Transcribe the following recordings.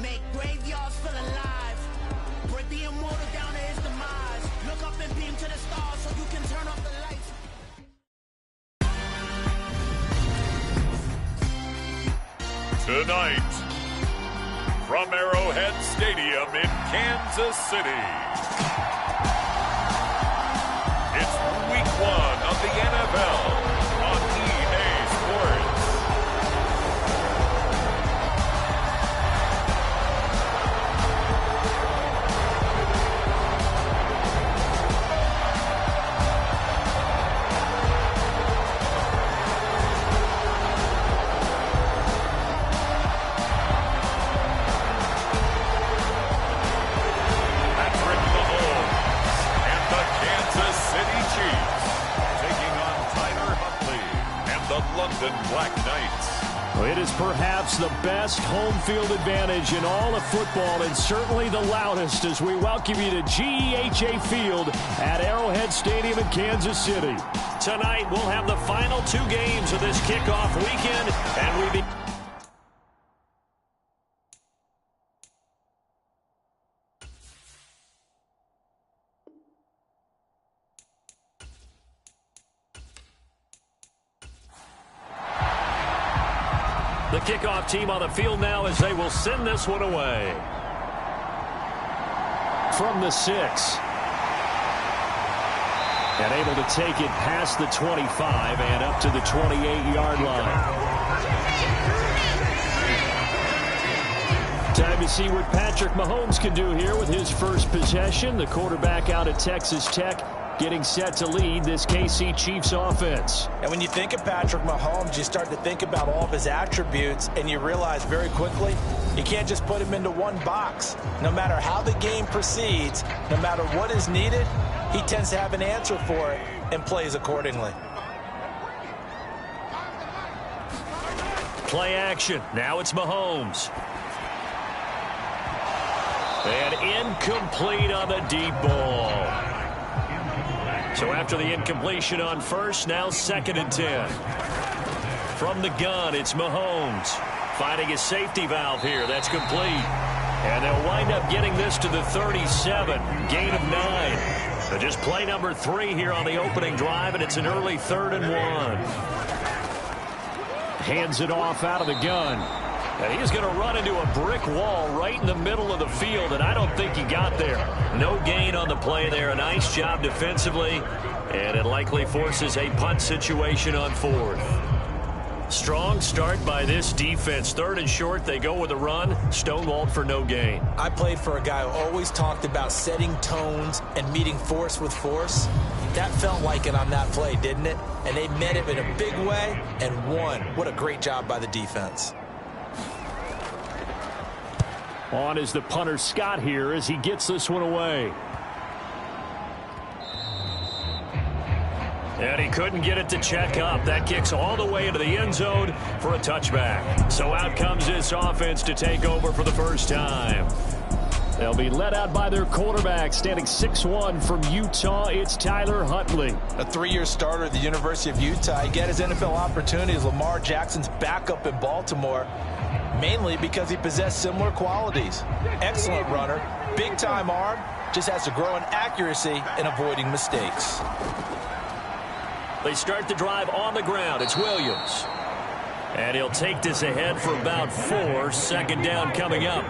Make graveyards feel alive. Break the immortal down to his demise. Look up and beam to the stars so you can turn off the lights. Tonight, from Arrowhead Stadium in Kansas City, it's Week 1 of the NFL on EA Sports. London Black Knights. It is perhaps the best home field advantage in all of football, and certainly the loudest, as we welcome you to GEHA Field at Arrowhead Stadium in Kansas City. Tonight, we'll have the final 2 games of this kickoff weekend, and we begin. The kickoff team on the field now as they will send this one away. From the 6. And able to take it past the 25 and up to the 28-yard line. Time to see what Patrick Mahomes can do here with his first possession. The quarterback out of Texas Tech, getting set to lead this KC Chiefs offense. And when you think of Patrick Mahomes, you start to think about all of his attributes, and you realize very quickly you can't just put him into one box. No matter how the game proceeds, no matter what is needed, he tends to have an answer for it and plays accordingly. Play action. Now it's Mahomes. And incomplete on the deep ball. So after the incompletion on first, now 2nd and 10. From the gun, it's Mahomes. Finding a safety valve here. That's complete. And they'll wind up getting this to the 37. Gain of 9. So just play number 3 here on the opening drive, and it's an early 3rd and 1. Hands it off out of the gun. And he's going to run into a brick wall right in the middle of the field, and I don't think he got there. No gain on the play there. A nice job defensively, and it likely forces a punt situation on 4th. Strong start by this defense. 3rd and short, they go with a run. Stonewalled for no gain. I played for a guy who always talked about setting tones and meeting force with force. That felt like it on that play, didn't it? And they met it in a big way and won. What a great job by the defense. On is the punter Scott here as he gets this one away. And he couldn't get it to check up. That kicks all the way into the end zone for a touchback. So out comes this offense to take over for the first time. They'll be led out by their quarterback, standing 6'1" from Utah. It's Tyler Huntley. A 3-year starter at the University of Utah. He got his NFL opportunity as Lamar Jackson's backup in Baltimore, mainly because he possessed similar qualities. Excellent runner, big-time arm, just has to grow in accuracy and avoiding mistakes. They start the drive on the ground. It's Williams. And he'll take this ahead for about 4. 2nd down coming up.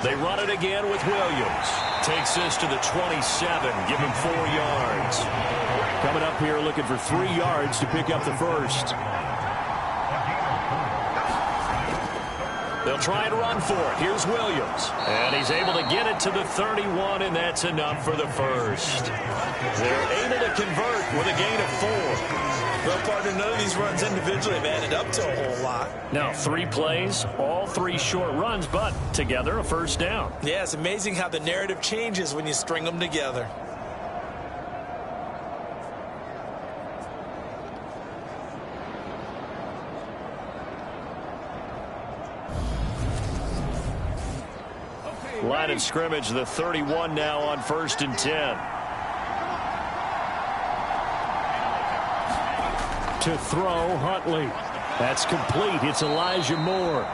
They run it again with Williams. Takes this to the 27. Give him 4 yards. Coming up here looking for 3 yards to pick up the first. They'll try and run for it. Here's Williams. And he's able to get it to the 31, and that's enough for the first. They're able to convert with a gain of 4. Well, partner, none of these runs individually have added up to a whole lot. Now, 3 plays, all 3 short runs, but together a first down. Yeah, it's amazing how the narrative changes when you string them together. Line of scrimmage, the 31 now on 1st and 10. To throw, Huntley. That's complete. It's Elijah Moore.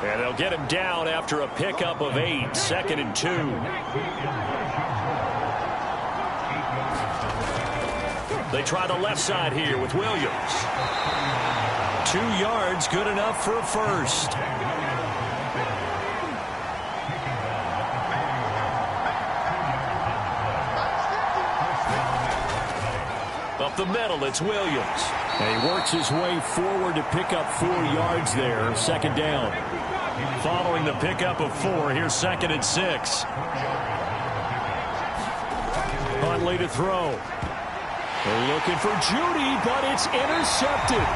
And they'll get him down after a pickup of 8. 2nd and 2. They try the left side here with Williams. 2 yards, good enough for a first. Up the middle, it's Williams. And he works his way forward to pick up 4 yards there. 2nd down. Following the pickup of 4, here's 2nd and 6. Huntley to throw. They're looking for Judy, but it's intercepted.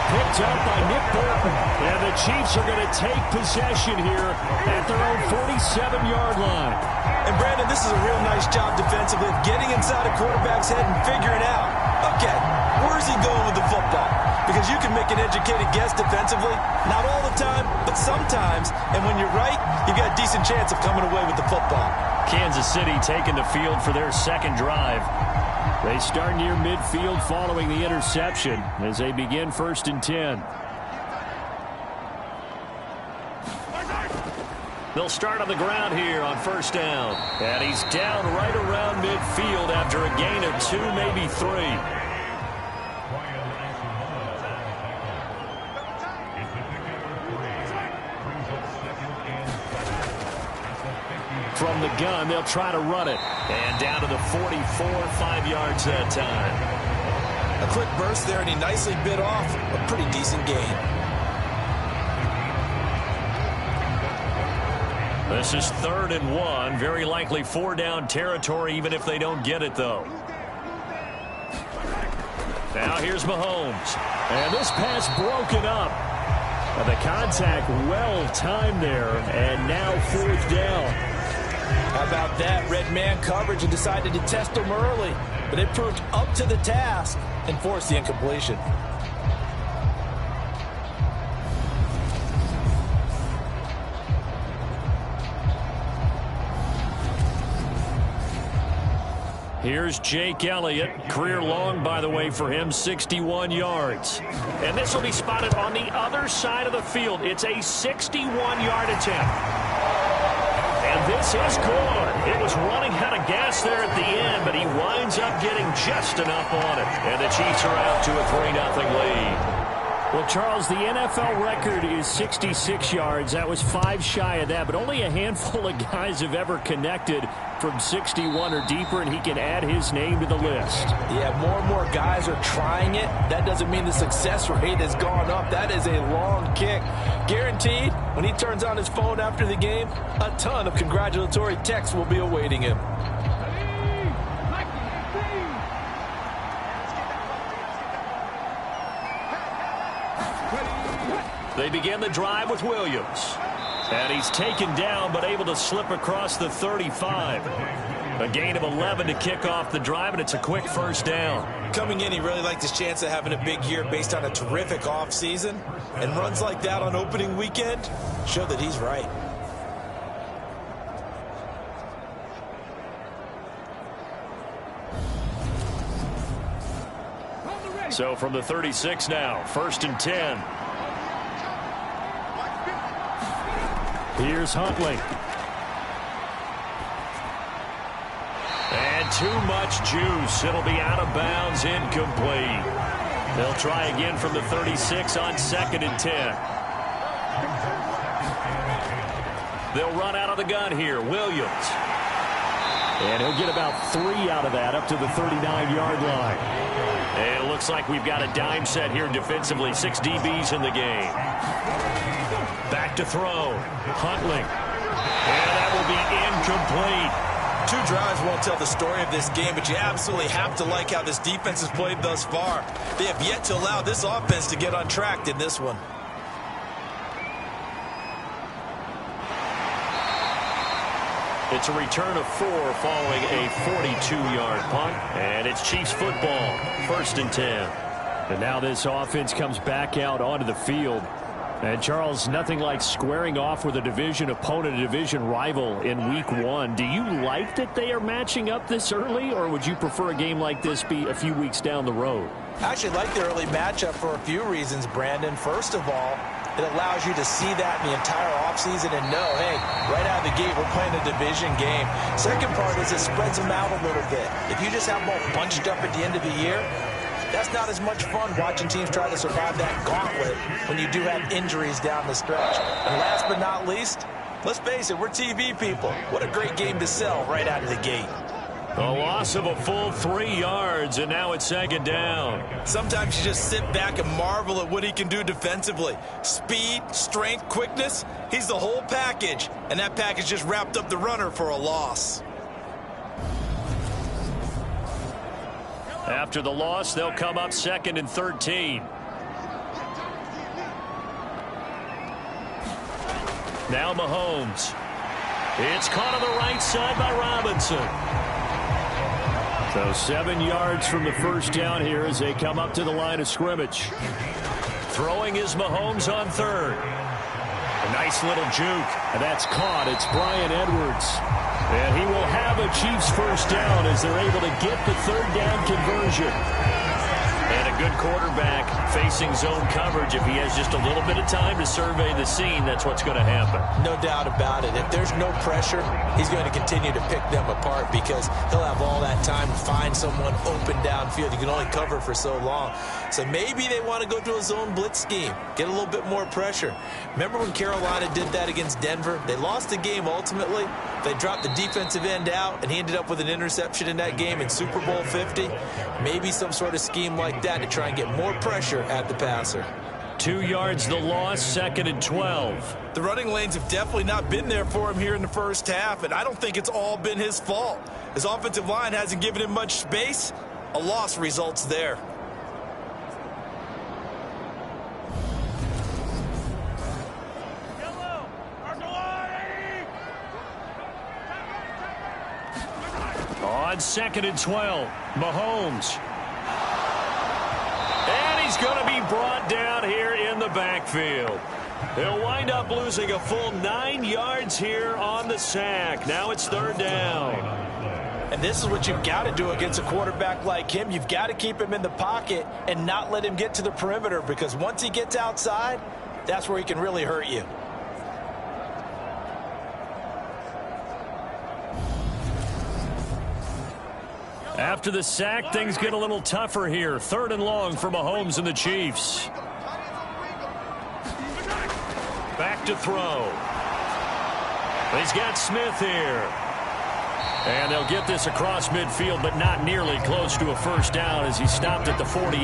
Picked up by Nick Bolton. And the Chiefs are going to take possession here at their own 47-yard line. And Brandon, this is a real nice job defensively of getting inside a quarterback's head and figuring out, okay, where's he going with the football? Because you can make an educated guess defensively, not all the time, but sometimes. And when you're right, you've got a decent chance of coming away with the football. Kansas City taking the field for their 2nd drive. They start near midfield following the interception as they begin 1st and 10. They'll start on the ground here on 1st down. And he's down right around midfield after a gain of 2, maybe 3. From the gun, they'll try to run it. And down to the 44, 5 yards that time. A quick burst there, and he nicely bit off a pretty decent gain. This is 3rd and 1. Very likely 4-down territory, even if they don't get it, though. Now here's Mahomes. And this pass broken up. The contact well timed there. And now 4th down. How about that? Red man coverage and decided to test him early. But they proved up to the task and forced the incompletion. Here's Jake Elliott. Career long, by the way, for him, 61 yards. And this will be spotted on the other side of the field. It's a 61-yard attempt. And this is good. It was running out of gas there at the end, but he winds up getting just enough on it. And the Chiefs are out to a 3-0 lead. Well, Charles, the NFL record is 66 yards. That was 5 shy of that, but only a handful of guys have ever connected from 61 or deeper, and he can add his name to the list. Yeah, more and more guys are trying it. That doesn't mean the success rate has gone up. That is a long kick. Guaranteed, when he turns on his phone after the game, a ton of congratulatory texts will be awaiting him. They begin the drive with Williams. And he's taken down, but able to slip across the 35. A gain of 11 to kick off the drive, and it's a quick 1st down. Coming in, he really liked his chance of having a big year based on a terrific offseason. And runs like that on opening weekend show that he's right. So from the 36 now, 1st and 10. Here's Huntley. And too much juice. It'll be out of bounds, incomplete. They'll try again from the 36 on 2nd and 10. They'll run out of the gun here. Williams. And he'll get about 3 out of that up to the 39-yard line. And it looks like we've got a dime set here defensively. 6 DBs in the game. Back to throw. Huntley. And that will be incomplete. 2 drives won't tell the story of this game, but you absolutely have to like how this defense has played thus far. They have yet to allow this offense to get untracked in this one. It's a return of 4 following a 42-yard punt. And it's Chiefs football. 1st and 10. And now this offense comes back out onto the field. And Charles, nothing like squaring off with a division opponent, a division rival in week one. Do you like that they are matching up this early, or would you prefer a game like this be a few weeks down the road? I actually like the early matchup for a few reasons, Brandon. First of all, it allows you to see that in the entire offseason and know, hey, right out of the gate, we're playing a division game. Second part is it spreads them out a little bit. If you just have them all bunched up at the end of the year, that's not as much fun watching teams try to survive that gauntlet when you do have injuries down the stretch. And last but not least, let's face it, we're TV people. What a great game to sell right out of the gate. A loss of a full 3 yards, and now it's second down. Sometimes you just sit back and marvel at what he can do defensively. Speed, strength, quickness, he's the whole package. And that package just wrapped up the runner for a loss. After the loss, they'll come up 2nd and 13. Now Mahomes. It's caught on the right side by Robinson. So 7 yards from the first down here as they come up to the line of scrimmage. Throwing is Mahomes on third. A nice little juke, and that's caught. It's Bryan Edwards. And he will have a Chiefs first down as they're able to get the third down conversion. And a good quarterback facing zone coverage. If he has just a little bit of time to survey the scene, that's what's going to happen. No doubt about it. If there's no pressure, he's going to continue to pick them apart because he'll have all that time to find someone open downfield. You can only cover for so long. So maybe they want to go to a zone blitz scheme, get a little bit more pressure. Remember when Carolina did that against Denver? They lost the game ultimately. They dropped the defensive end out, and he ended up with an interception in that game in Super Bowl 50. Maybe some sort of scheme like that to try and get more pressure at the passer. 2 yards the loss, 2nd and 12. The running lanes have definitely not been there for him here in the first half, and I don't think it's all been his fault. His offensive line hasn't given him much space. A loss results there. On 2nd and 12, Mahomes. And he's going to be brought down here in the backfield. He'll wind up losing a full 9 yards here on the sack. Now it's third down. And this is what you've got to do against a quarterback like him. You've got to keep him in the pocket and not let him get to the perimeter, because once he gets outside, that's where he can really hurt you. After the sack, things get a little tougher here. 3rd and long for Mahomes and the Chiefs. Back to throw. He's got Smith here. And they'll get this across midfield, but not nearly close to a first down as he stopped at the 48.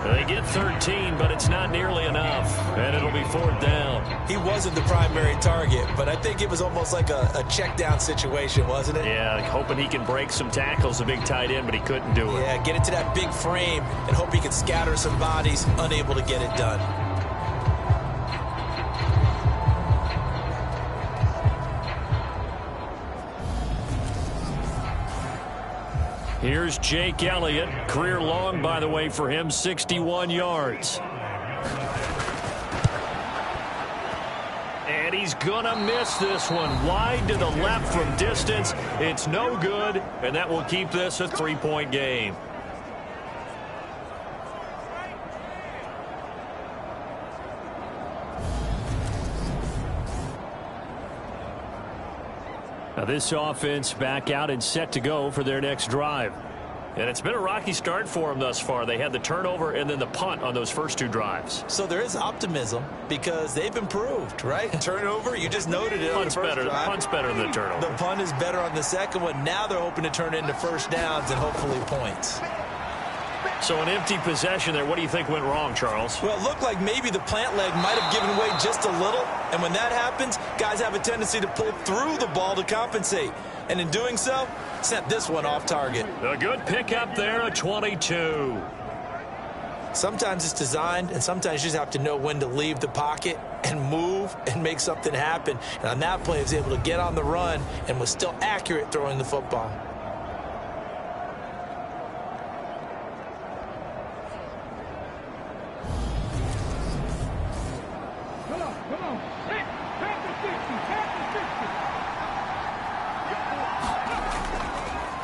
They get 13, but it's not nearly enough. And it'll be 4th down. He wasn't the primary target, but I think it was almost like a check down situation, wasn't it? Yeah, hoping he can break some tackles, a big tight end, but he couldn't do it. Yeah, get into that big frame and hope he can scatter some bodies, unable to get it done. Here's Jake Elliott. Career long, by the way, for him, 61 yards. And he's going to miss this one. Wide to the left from distance. It's no good, and that will keep this a 3-point game. Now this offense back out and set to go for their next drive. And it's been a rocky start for them thus far. They had the turnover and then the punt on those first 2 drives. So there is optimism because they've improved, right? Turnover, you just noted it. Punt's better than the turnover. The punt is better on the second one. Now they're hoping to turn it into first downs and hopefully points. So an empty possession there. What do you think went wrong, Charles? Well, it looked like maybe the plant leg might have given way just a little. And when that happens, guys have a tendency to pull through the ball to compensate. And in doing so, sent this one off target. A good pickup there, a 22. Sometimes it's designed, and sometimes you just have to know when to leave the pocket and move and make something happen. And on that play, he was able to get on the run and was still accurate throwing the football.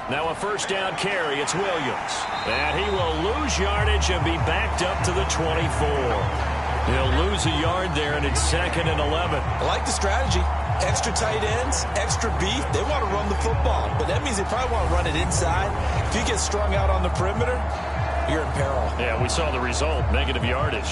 Now a first down carry. It's Williams. And he will lose yardage and be backed up to the 24. He'll lose a yard there, and it's 2nd and 11. I like the strategy. Extra tight ends, extra beef. They want to run the football, but that means they probably want to run it inside. If you get strung out on the perimeter, you're in peril. Yeah, we saw the result, negative yardage.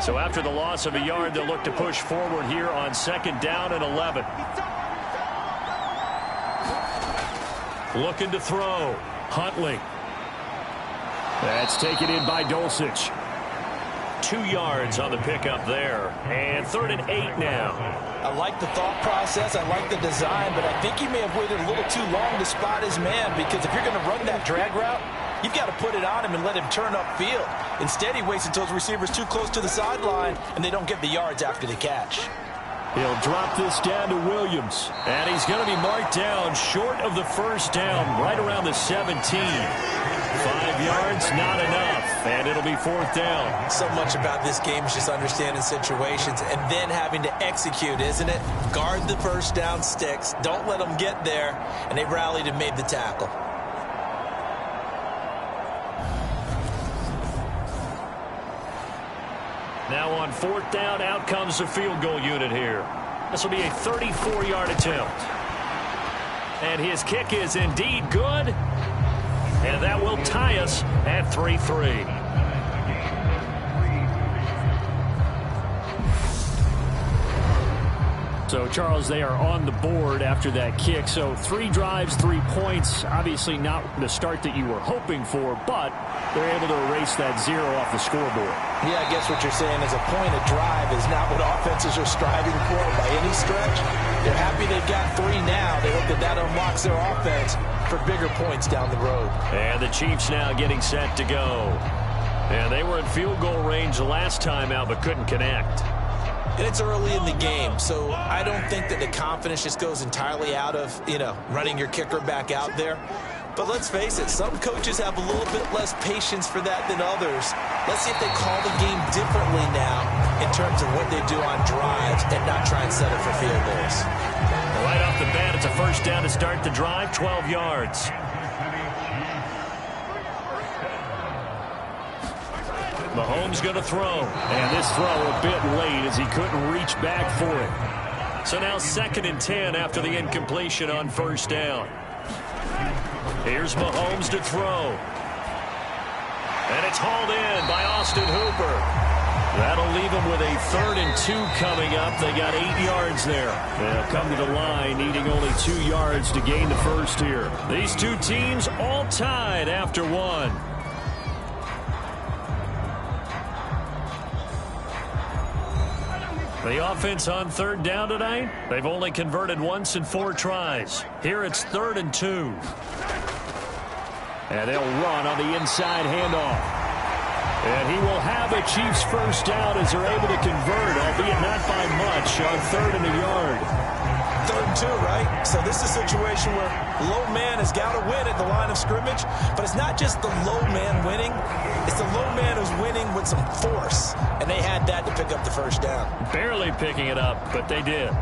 So after the loss of a yard, they'll look to push forward here on 2nd down and 11. Looking to throw. Huntley. That's taken in by Dulcich. 2 yards on the pickup there. And 3rd and 8 now. I like the thought process. I like the design, but I think he may have waited a little too long to spot his man, because if you're going to run that drag route, you've got to put it on him and let him turn upfield. Instead, he waits until his receiver's too close to the sideline, and they don't get the yards after the catch. He'll drop this down to Williams. And he's going to be marked down short of the first down, right around the 17. 5 yards, not enough. And it'll be 4th down. So much about this game is just understanding situations and then having to execute, isn't it? Guard the first down sticks. Don't let them get there. And they rallied and made the tackle. Now on 4th down, out comes the field goal unit here. This will be a 34-yard attempt. And his kick is indeed good. And that will tie us at 3-3. So, Charles, they are on the board after that kick. So 3 drives, 3 points. Obviously not the start that you were hoping for, but they're able to erase that 0 off the scoreboard. Yeah, I guess what you're saying is a point of drive is not what offenses are striving for by any stretch. They're happy they've got 3 now. They hope that that unlocks their offense for bigger points down the road. And the Chiefs now getting set to go. And they were in field goal range the last time out, but couldn't connect. And it's early in the game, so I don't think that the confidence just goes entirely out of, running your kicker back out there. But let's face it, some coaches have a little bit less patience for that than others. Let's see if they call the game differently now in terms of what they do on drives and not try and settle for field goals. Right off the bat, it's a first down to start the drive, 12 yards. Mahomes going to throw. And this throw a bit late as he couldn't reach back for it. So now 2nd and 10 after the incompletion on first down. Here's Mahomes to throw. And it's hauled in by Austin Hooper. That'll leave them with a 3rd and 2 coming up. They got 8 yards there. They'll come to the line needing only 2 yards to gain the first here. These two teams all tied after 1. The offense on 3rd down tonight, they've only converted once in 4 tries. Here it's 3rd and 2. And they'll run on the inside handoff. And he will have a Chiefs first down as they're able to convert, albeit not by much, on 3rd and a yard. 3rd and 2, right? So this is a situation where low man has got to win at the line of scrimmage, but it's not just the low man winning. It's the low man who's winning with some force, and they had that to pick up the first down. Barely picking it up, but they did.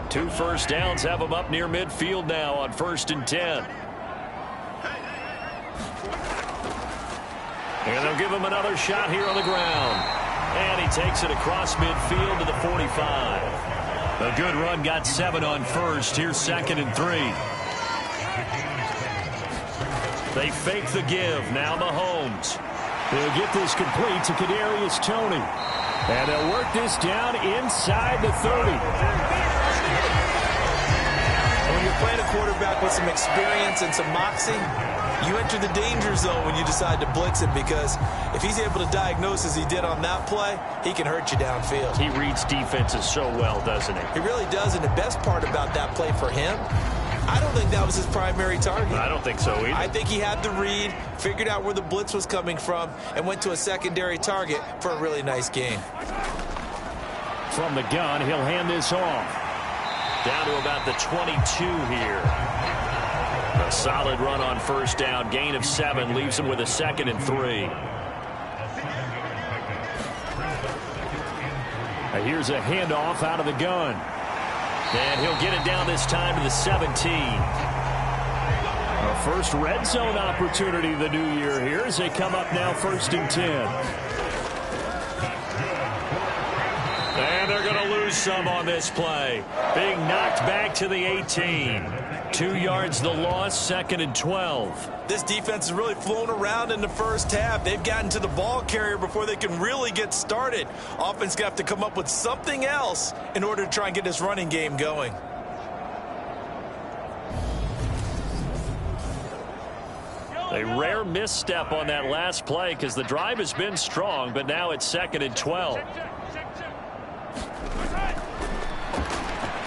Two first downs have them up near midfield now on 1st and 10. And they'll give him another shot here on the ground. And he takes it across midfield to the 45. A good run, got 7 on first. Here's 2nd and 3. They fake the give. Now Mahomes. They'll get this complete to Kadarius Toney. And they'll work this down inside the 30. When you're playing a quarterback with some experience and some moxie, you enter the danger zone when you decide to blitz him, because if he's able to diagnose as he did on that play, he can hurt you downfield. He reads defenses so well, doesn't he? He really does, and the best part about that play for him, I don't think that was his primary target. I don't think so either. I think he had the read, figured out where the blitz was coming from, and went to a secondary target for a really nice game. From the gun, he'll hand this off. Down to about the 22 here. A solid run on first down. Gain of 7 leaves him with a 2nd and 3. Here's a handoff out of the gun. And he'll get it down this time to the 17. A first red zone opportunity the new year here as they come up now 1st and 10. And they're going to lose some on this play. Being knocked back to the 18. 2 yards the loss, 2nd and 12. This defense has really flown around in the first half. They've gotten to the ball carrier before they can really get started. Offense going to have to come up with something else in order to try and get this running game going. A rare misstep on that last play because the drive has been strong, but now it's 2nd and 12.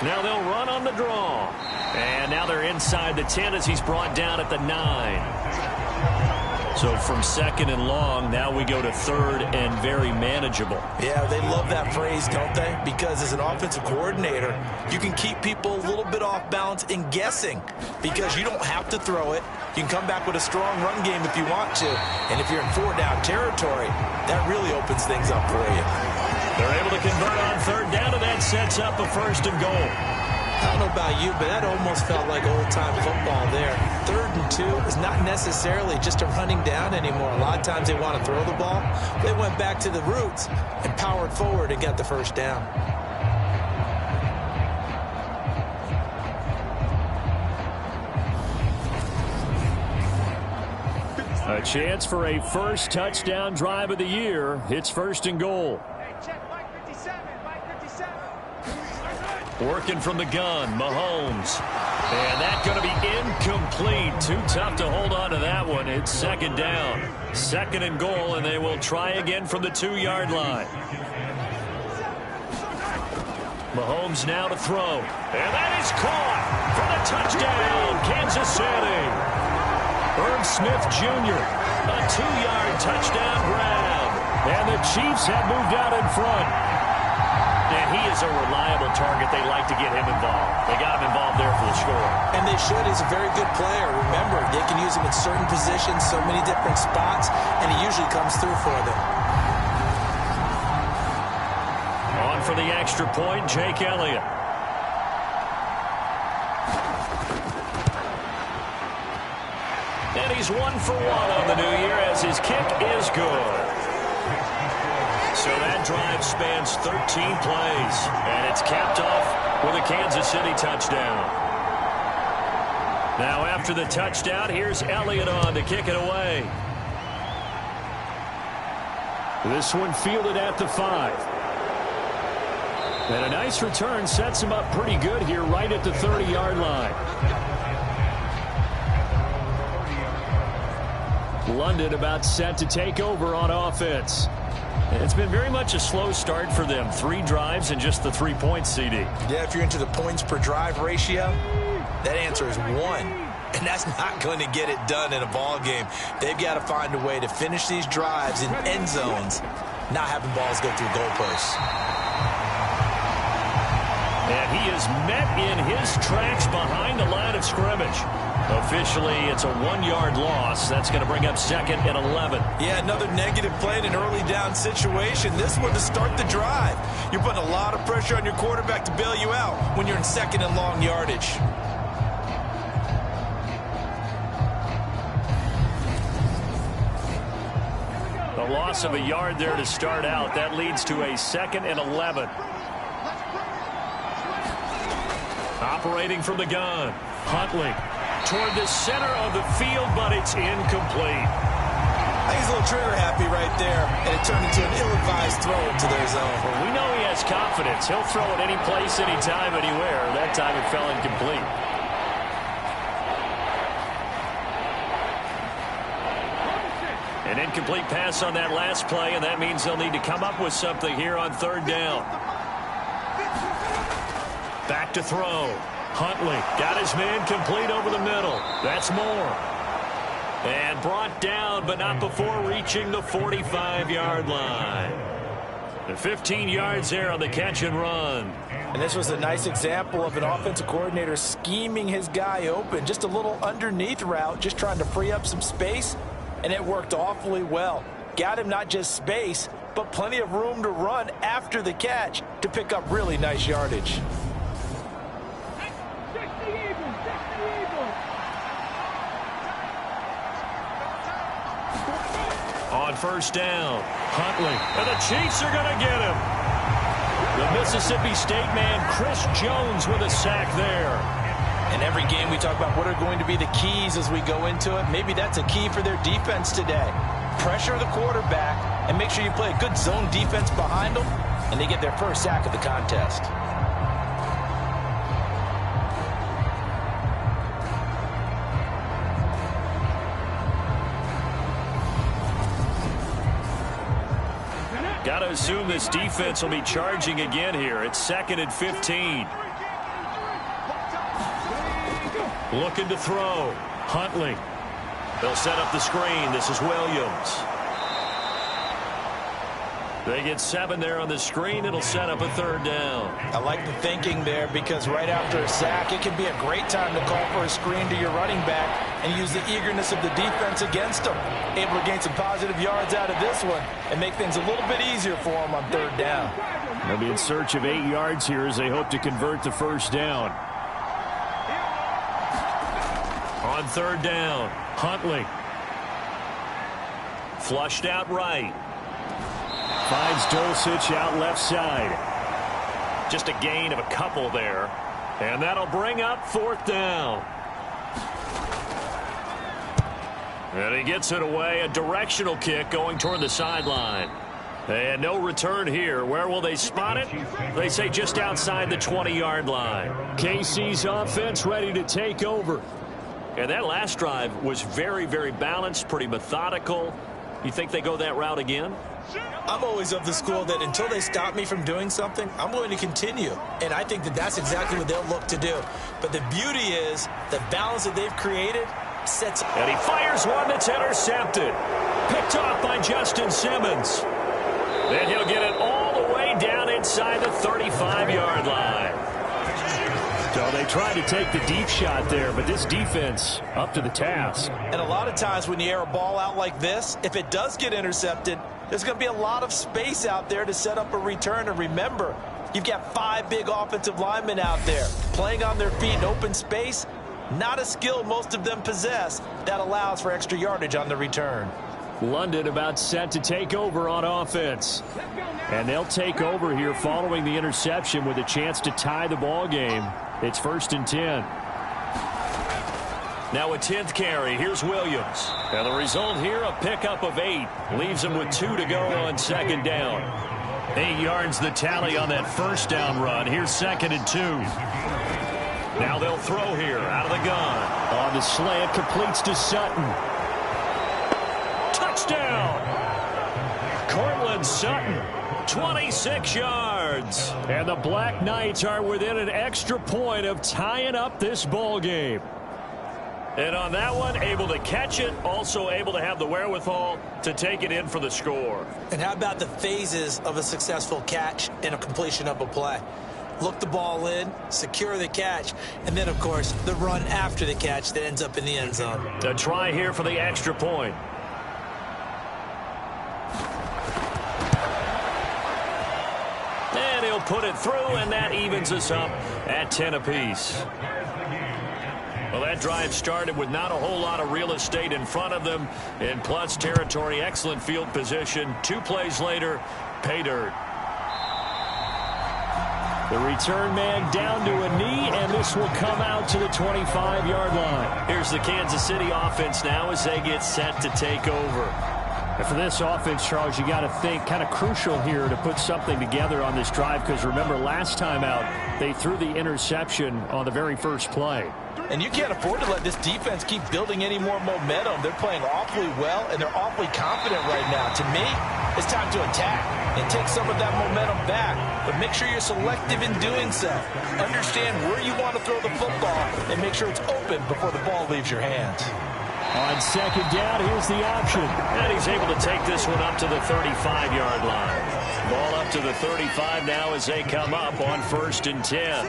Now they'll run on the draw. And now they're inside the 10 as he's brought down at the 9. So from 2nd and long, now we go to 3rd and very manageable. Yeah, they love that phrase, don't they? Because as an offensive coordinator, you can keep people a little bit off balance and guessing because you don't have to throw it. You can come back with a strong run game if you want to. And if you're in 4-down territory, that really opens things up for you. They're able to convert on 3rd down, and that sets up a 1st and goal. I don't know about you, but that almost felt like old-time football there. 3rd and 2 is not necessarily just a running down anymore. A lot of times they want to throw the ball. They went back to the roots and powered forward and got the 1st down. A chance for a first touchdown drive of the year. It's 1st and goal. Working from the gun, Mahomes. And that's going to be incomplete. Too tough to hold on to that one. It's 2nd down. 2nd and goal, and they will try again from the 2-yard line. Mahomes now to throw. And that is caught for the touchdown, Kansas City. Irv Smith Jr., a 2-yard touchdown grab. And the Chiefs have moved out in front. And he is a reliable target. They like to get him involved. They got him involved there for the score. And they should. He's a very good player. Remember, they can use him in certain positions, so many different spots, and he usually comes through for them. On for the extra point, Jake Elliott. And he's 1 for 1 on the new year as his kick is good. So that drive spans 13 plays, and it's capped off with a Kansas City touchdown. Now after the touchdown, here's Elliott on to kick it away. This one fielded at the 5. And a nice return sets him up pretty good here right at the 30-yard line. London about set to take over on offense. It's been very much a slow start for them. 3 drives and just the 3 points, CD. Yeah, if you're into the points per drive ratio, that answer is 1. And that's not going to get it done in a ball game. They've got to find a way to finish these drives in end zones, not having balls go through goalposts. And he is met in his tracks behind the line of scrimmage. Officially, it's a 1-yard loss. That's going to bring up 2nd and 11. Yeah, another negative play in an early down situation. This one to start the drive. You're putting a lot of pressure on your quarterback to bail you out when you're in 2nd and long yardage. A loss of a yard there to start out. That leads to a 2nd and 11. Operating from the gun. Huntley toward the center of the field, but it's incomplete. I think he's a little trigger happy right there, and it turned into an ill-advised throw into their zone. Well, we know he has confidence. He'll throw it any place, anytime, anywhere. That time it fell incomplete. An incomplete pass on that last play, and that means they'll need to come up with something here on 3rd down. Back to throw. Huntley got his man complete over the middle. That's more. And brought down, but not before reaching the 45-yard line. The 15 yards there on the catch and run. And this was a nice example of an offensive coordinator scheming his guy open. Just a little underneath route, just trying to free up some space, and it worked awfully well. Got him not just space, but plenty of room to run after the catch to pick up really nice yardage. On first down, Huntley, and the Chiefs are going to get him. The Mississippi State man, Chris Jones, with a sack there. In every game we talk about what are going to be the keys as we go into it. Maybe that's a key for their defense today. Pressure the quarterback and make sure you play a good zone defense behind them, and they get their first sack of the contest. Got to assume this defense will be charging again here. It's 2nd and 15. Looking to throw. Huntley. They'll set up the screen. This is Williams. They get 7 there on the screen. It'll set up a 3rd down. I like the thinking there because right after a sack, it can be a great time to call for a screen to your running back and use the eagerness of the defense against them. Able to gain some positive yards out of this one and make things a little bit easier for them on 3rd down. They'll be in search of 8 yards here as they hope to convert the 1st down. On 3rd down, Huntley. Flushed out right. Finds Dulcich out left side. Just a gain of a couple there. And that'll bring up 4th down. And he gets it away. A directional kick going toward the sideline. And no return here. Where will they spot it? They say just outside the 20-yard line. KC's offense ready to take over. And that last drive was very, very balanced, pretty methodical. You think they go that route again? I'm always of the school that until they stop me from doing something, I'm going to continue. And I think that that's exactly what they'll look to do. But the beauty is the balance that they've created sets. And he fires one that's intercepted. Picked off by Justin Simmons. Then he'll get it all the way down inside the 35-yard line. So they tried to take the deep shot there, but this defense up to the task. And a lot of times when you air a ball out like this, if it does get intercepted, there's going to be a lot of space out there to set up a return. And remember, you've got 5 big offensive linemen out there playing on their feet in open space. Not a skill most of them possess that allows for extra yardage on the return. London about set to take over on offense. And they'll take over here following the interception with a chance to tie the ball game. It's 1st and 10. Now a 10th carry. Here's Williams. And the result here, a pickup of 8. Leaves him with 2 to go on 2nd down. 8 yards the tally on that 1st down run. Here's 2nd and 2. Now they'll throw here out of the gun. On the slant, completes to Sutton. Touchdown! Cortland Sutton. 26 yards. And the Black Knights are within an extra point of tying up this ball game. And on that one, able to catch it, also able to have the wherewithal to take it in for the score. And how about the phases of a successful catch and a completion of a play? Look the ball in, secure the catch, and then, of course, the run after the catch that ends up in the end zone. A try here for the extra point. And he'll put it through, and that evens us up at 10 apiece. Well, that drive started with not a whole lot of real estate in front of them. In plus territory, excellent field position. 2 plays later, pay dirt. The return man down to a knee, and this will come out to the 25-yard line. Here's the Kansas City offense now as they get set to take over. And for this offense, Charles, you got to think kind of crucial here to put something together on this drive, because remember last time out they threw the interception on the very first play. And you can't afford to let this defense keep building any more momentum. They're playing awfully well, and they're awfully confident right now. To me, it's time to attack and take some of that momentum back. But make sure you're selective in doing so. Understand where you want to throw the football and make sure it's open before the ball leaves your hands. On second down, here's the option. And he's able to take this one up to the 35-yard line. Ball up to the 35 now as they come up on 1st and 10.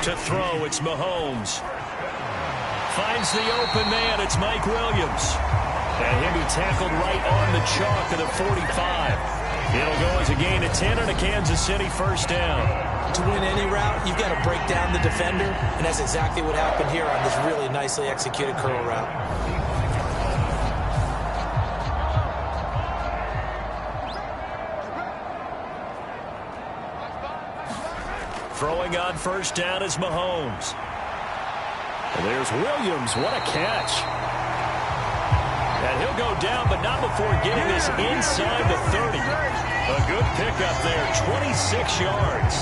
To throw, it's Mahomes. Finds the open man, it's Mike Williams. And he'll be tackled right on the chalk of the 45. It'll go as a gain of 10 and a Kansas City 1st down. To win any route, you've got to break down the defender, and that's exactly what happened here on this really nicely executed curl route. Throwing on 1st down is Mahomes. And there's Williams. What a catch. And he'll go down, but not before getting this inside the 30. A good pickup there, 26 yards.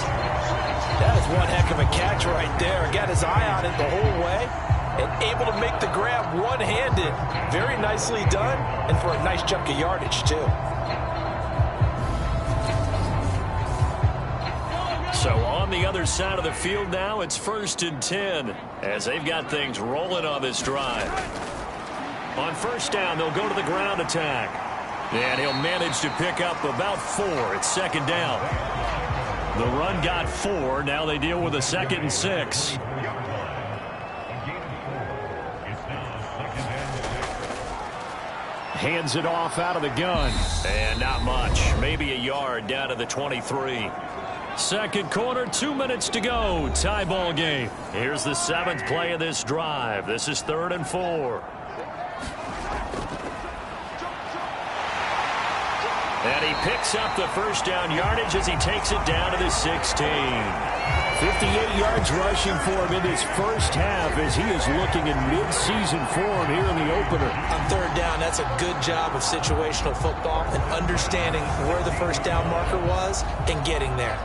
That is one heck of a catch right there. Got his eye on it the whole way and able to make the grab one-handed. Very nicely done, and for a nice chunk of yardage, too. So on the other side of the field now, it's 1st and 10 as they've got things rolling on this drive. On 1st down, they'll go to the ground attack. And he'll manage to pick up about 4. It's 2nd down. The run got 4. Now they deal with a 2nd and 6. Hands it off out of the gun. And not much. Maybe a yard down to the 23. Second quarter, 2 minutes to go. Tie ball game. Here's the 7th play of this drive. This is 3rd and 4. And he picks up the 1st down yardage as he takes it down to the 16. 58 yards rushing for him in this first half as he is looking in mid-season form here in the opener. On 3rd down, that's a good job of situational football and understanding where the 1st down marker was and getting there.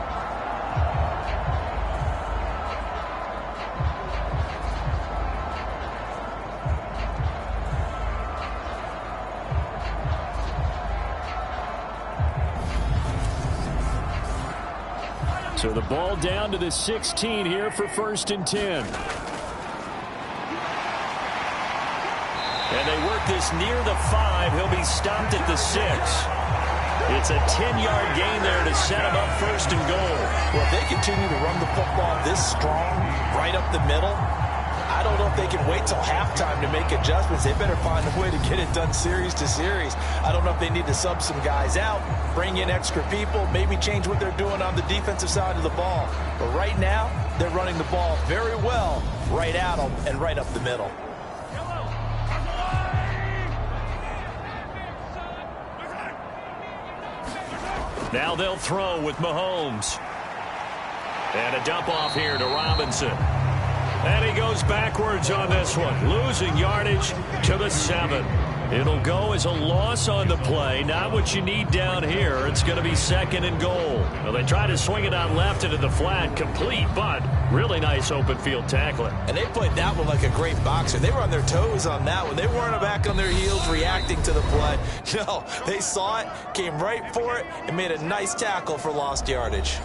So the ball down to the 16 here for 1st and 10. And they work this near the 5. He'll be stopped at the 6. It's a 10-yard gain there to set him up 1st and goal. Well, if they continue to run the football this strong, right up the middle, I don't know if they can wait till halftime to make adjustments. They better find a way to get it done series to series. I don't know if they need to sub some guys out, bring in extra people, maybe change what they're doing on the defensive side of the ball. But right now, they're running the ball very well right at them and right up the middle. Now they'll throw with Mahomes. And a dump off here to Robinson. And he goes backwards on this one, losing yardage to the 7. It'll go as a loss on the play. Not what you need down here. It's going to be 2nd and goal. Well, they try to swing it on left into the flat, complete, but really nice open field tackling. And they played that one like a great boxer. They were on their toes on that one. They weren't back on their heels reacting to the play. No, they saw it, came right for it, and made a nice tackle for lost yardage.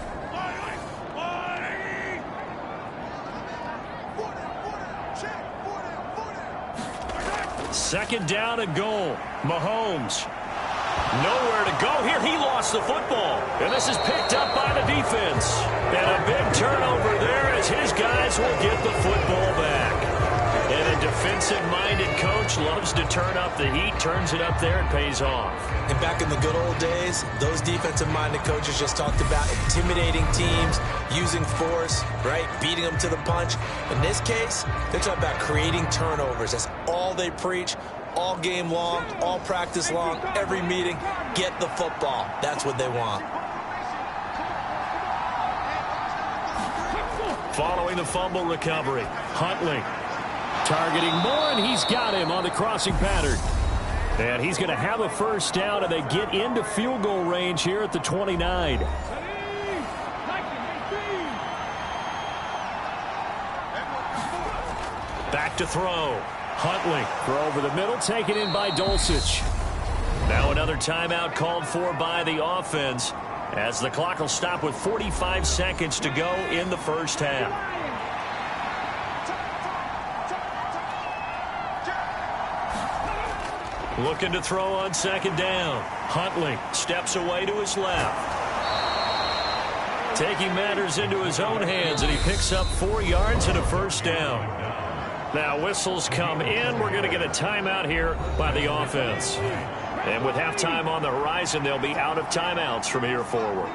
Second down and goal. Mahomes. Nowhere to go here. He lost the football. And this is picked up by the defense. And a big turnover there as his guys will get the football back. And a defensive-minded coach loves to turn up the heat, turns it up there, and pays off. And back in the good old days, those defensive-minded coaches just talked about intimidating teams, using force, right, beating them to the punch. In this case, they're talking about creating turnovers. That's all they preach, all game long, all practice long, every meeting. Get the football. That's what they want. Following the fumble recovery, Huntley. Targeting Moore, and he's got him on the crossing pattern. And he's going to have a 1st down, and they get into field goal range here at the 29. Back to throw. Huntley. Throw over the middle, taken in by Dulcich. Now another timeout called for by the offense as the clock will stop with 45 seconds to go in the first half. Looking to throw on second down. Huntley steps away to his left. Taking matters into his own hands, and he picks up 4 yards and a first down. Now whistles come in. We're going to get a timeout here by the offense. And with halftime on the horizon, they'll be out of timeouts from here forward.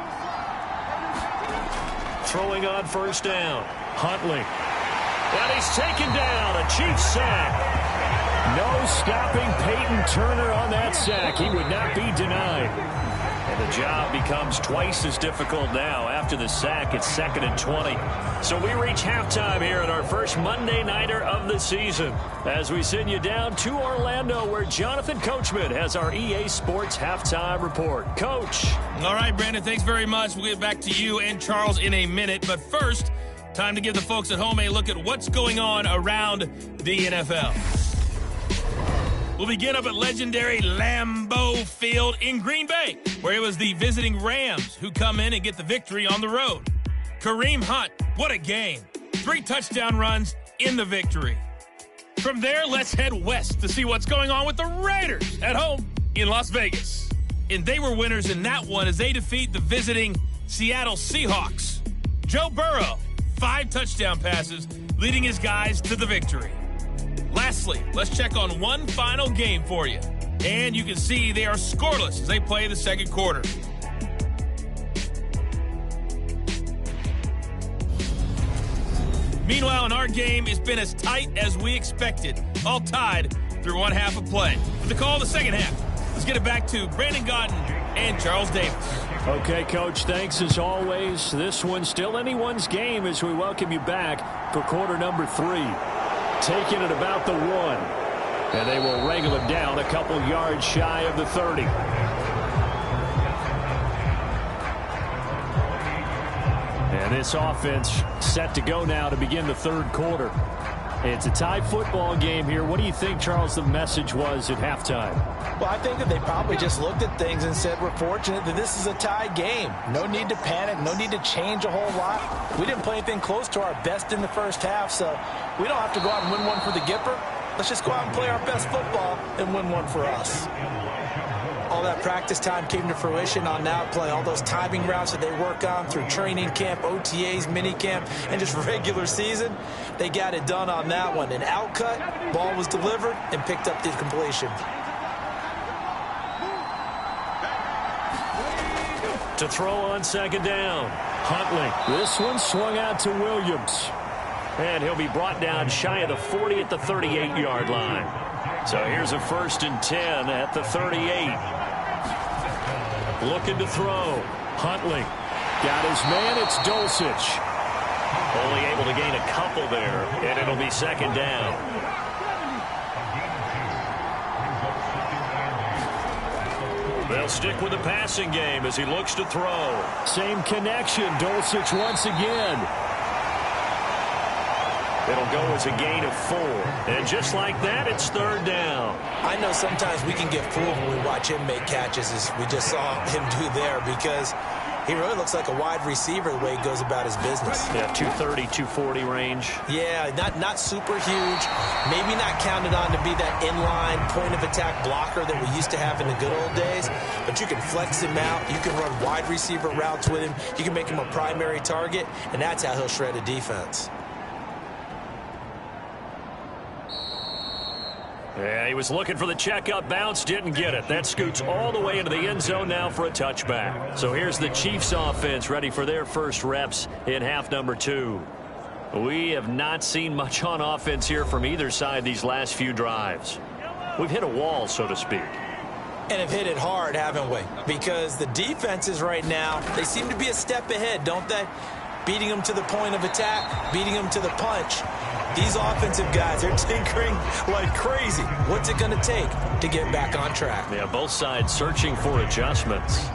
Throwing on first down. Huntley. And he's taken down. A Chiefs sack. No stopping Peyton Turner on that sack. He would not be denied. And the job becomes twice as difficult now. After the sack, it's 2nd and 20. So we reach halftime here at our first Monday Nighter of the season as we send you down to Orlando, where Jonathan Coachman has our EA Sports Halftime Report. Coach. All right, Brandon, thanks very much. We'll get back to you and Charles in a minute. But first, time to give the folks at home a look at what's going on around the NFL. We'll begin up at legendary Lambeau Field in Green Bay, where it was the visiting Rams who come in and get the victory on the road. Kareem Hunt, what a game. 3 touchdown runs in the victory. From there, let's head west to see what's going on with the Raiders at home in Las Vegas. And they were winners in that one as they defeat the visiting Seattle Seahawks. Joe Burrow, 5 touchdown passes, leading his guys to the victory. Lastly, let's check on one final game for you. And you can see they are scoreless as they play the second quarter. Meanwhile, in our game, it's been as tight as we expected, all tied through one half of play. With the call of the second half, let's get it back to Brandon Gaudin and Charles Davis. Okay, Coach, thanks as always. This one's still anyone's game as we welcome you back for quarter number 3. Taking it about the 1. And they will wrangle him down a couple yards shy of the 30. And this offense set to go now to begin the third quarter. It's a tie football game here. What do you think, Charles, the message was at halftime? Well, I think that they probably just looked at things and said, we're fortunate that this is a tie game. No need to panic. No need to change a whole lot. We didn't play anything close to our best in the first half, so we don't have to go out and win one for the Gipper. Let's just go out and play our best football and win one for us. All that practice time came to fruition on that play. All those timing routes that they work on through training camp, OTAs, mini camp, and just regular season, they got it done on that one. An outcut, ball was delivered, and picked up the completion. To throw on second down. Huntley. This one swung out to Williams. And he'll be brought down shy of the 40 at the 38-yard line. So here's a 1st and 10 at the 38. Looking to throw. Huntley. Got his man. It's Dulcich. Only able to gain a couple there, and it'll be 2nd down. They'll stick with the passing game as he looks to throw. Same connection. Dulcich once again. It'll go as a gain of 4. And just like that, it's 3rd down. I know sometimes we can get fooled when we watch him make catches, as we just saw him do there, because he really looks like a wide receiver the way he goes about his business. Yeah, 230, 240 range. Yeah, not super huge. Maybe not counted on to be that inline point-of-attack blocker that we used to have in the good old days. But you can flex him out. You can run wide receiver routes with him. You can make him a primary target, and that's how he'll shred a defense. Yeah, he was looking for the checkup bounce, didn't get it. That scoots all the way into the end zone now for a touchback. So here's the Chiefs offense ready for their first reps in half number 2. We have not seen much on offense here from either side these last few drives. We've hit a wall, so to speak. And have hit it hard, haven't we? Because the defenses right now, they seem to be a step ahead, don't they? Beating them to the point of attack, beating them to the punch. These offensive guys are tinkering like crazy. What's it going to take to get back on track? Yeah, both sides searching for adjustments.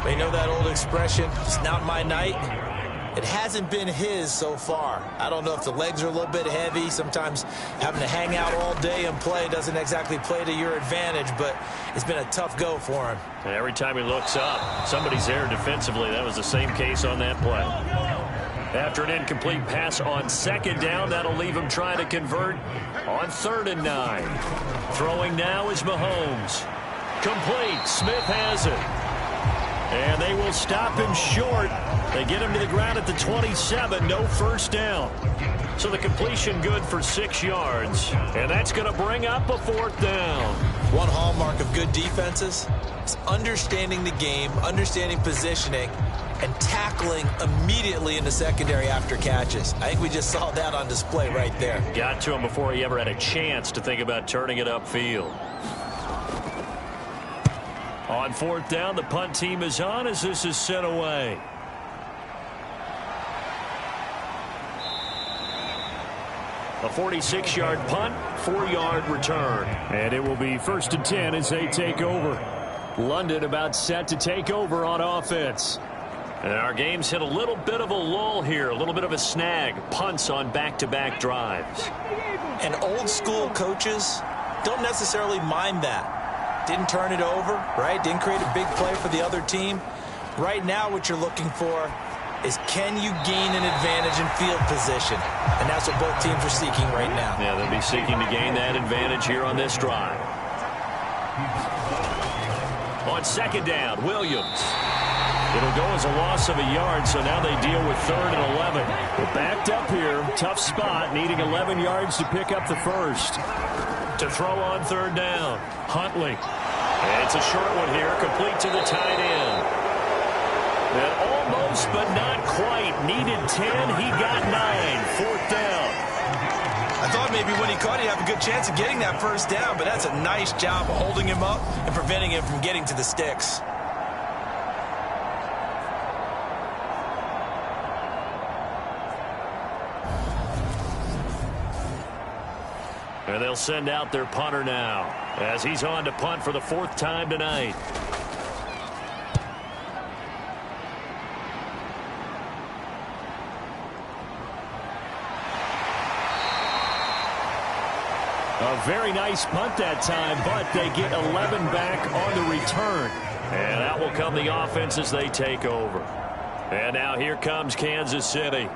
They know that old expression, it's not my night. It hasn't been his so far. I don't know if the legs are a little bit heavy. Sometimes having to hang out all day and play doesn't exactly play to your advantage, but it's been a tough go for him. And every time he looks up, somebody's there defensively. That was the same case on that play. After an incomplete pass on second down, that'll leave him trying to convert on 3rd and 9. Throwing now is Mahomes. Complete. Smith has it. And they will stop him short. They get him to the ground at the 27. No first down. So the completion good for 6 yards. And that's going to bring up a 4th down. One hallmark of good defenses is understanding the game, understanding positioning, and tackling immediately in the secondary after catches. I think we just saw that on display right there. Got to him before he ever had a chance to think about turning it upfield. On 4th down, the punt team is on as this is sent away. A 46-yard punt, 4-yard return. And it will be 1st and 10 as they take over. London about set to take over on offense. And our game's hit a little bit of a lull here, a little bit of a snag. Punts on back-to-back drives. And old-school coaches don't necessarily mind that. Didn't turn it over, right? Didn't create a big play for the other team. Right now what you're looking for is can you gain an advantage in field position? And that's what both teams are seeking right now. Yeah, they'll be seeking to gain that advantage here on this drive. On 2nd down, Williams. It'll go as a loss of a yard, so now they deal with 3rd and 11. We're backed up here. Tough spot, needing 11 yards to pick up the first. To throw on 3rd down, Huntley. And it's a short one here, complete to the tight end. And almost, but not quite. Needed 10, he got 9. 4th down. I thought maybe when he caught it, he'd have a good chance of getting that first down, but that's a nice job of holding him up and preventing him from getting to the sticks. And they'll send out their punter now as he's on to punt for the 4th time tonight. A very nice punt that time, but they get 11 back on the return. And out will come the offense as they take over. And now here comes Kansas City.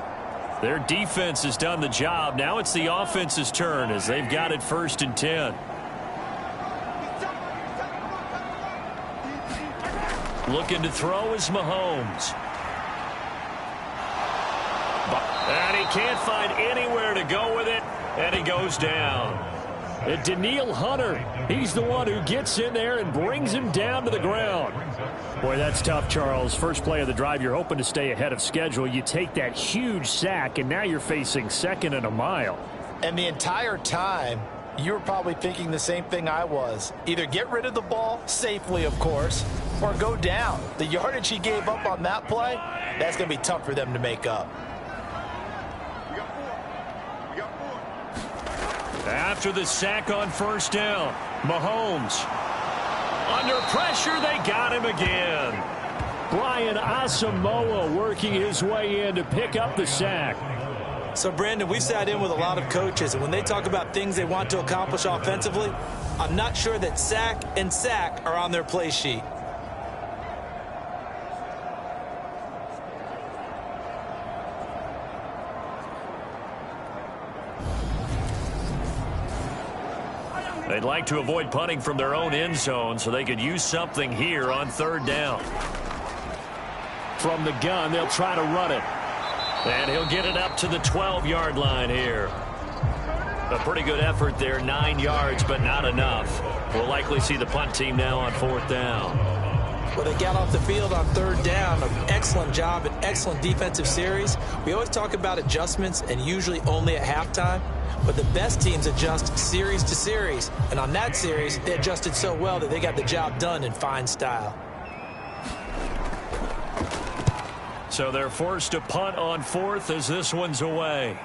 Their defense has done the job. Now it's the offense's turn as they've got it 1st and 10. Looking to throw is Mahomes. And he can't find anywhere to go with it, and he goes down. And Daniil Hunter, he's the one who gets in there and brings him down to the ground. Boy, that's tough, Charles. First play of the drive, you're hoping to stay ahead of schedule. You take that huge sack, and now you're facing 2nd and a mile. And the entire time, you were probably thinking the same thing I was. Either get rid of the ball, safely, of course, or go down. The yardage he gave up on that play, that's going to be tough for them to make up. After the sack on 1st down, Mahomes. Under pressure, they got him again. Brian Asamoah working his way in to pick up the sack. So, Brandon, we've sat in with a lot of coaches, and when they talk about things they want to accomplish offensively, I'm not sure that sack and sack are on their play sheet. They'd like to avoid punting from their own end zone so they could use something here on 3rd down. From the gun, they'll try to run it. And he'll get it up to the 12-yard line here. A pretty good effort there, 9 yards, but not enough. We'll likely see the punt team now on 4th down. Well, they got off the field on 3rd down. An excellent job, an excellent defensive series. We always talk about adjustments, and usually only at halftime. But the best teams adjust series to series. And on that series, they adjusted so well that they got the job done in fine style. So they're forced to punt on 4th as this one's away.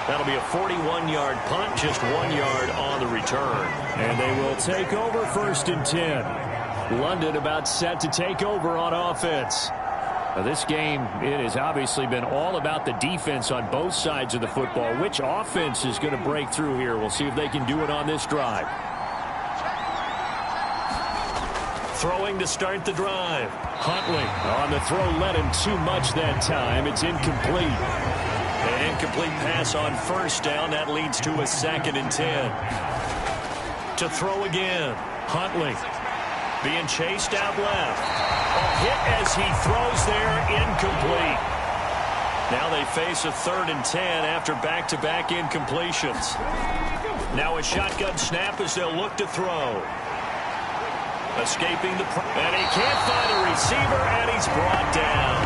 That'll be a 41-yard punt, just 1 yard on the return. And they will take over 1st and 10. London about set to take over on offense. Now this game, it has obviously been all about the defense on both sides of the football. Which offense is going to break through here? We'll see if they can do it on this drive. Throwing to start the drive. Huntley on the throw, led him too much that time. It's incomplete. An incomplete pass on first down. That leads to a 2nd and 10. To throw again. Huntley being chased out left. A hit as he throws there. Incomplete. Now they face a 3rd and 10 after back-to-back incompletions. Now a shotgun snap as they'll look to throw. Escaping the... And he can't find a receiver, and he's brought down.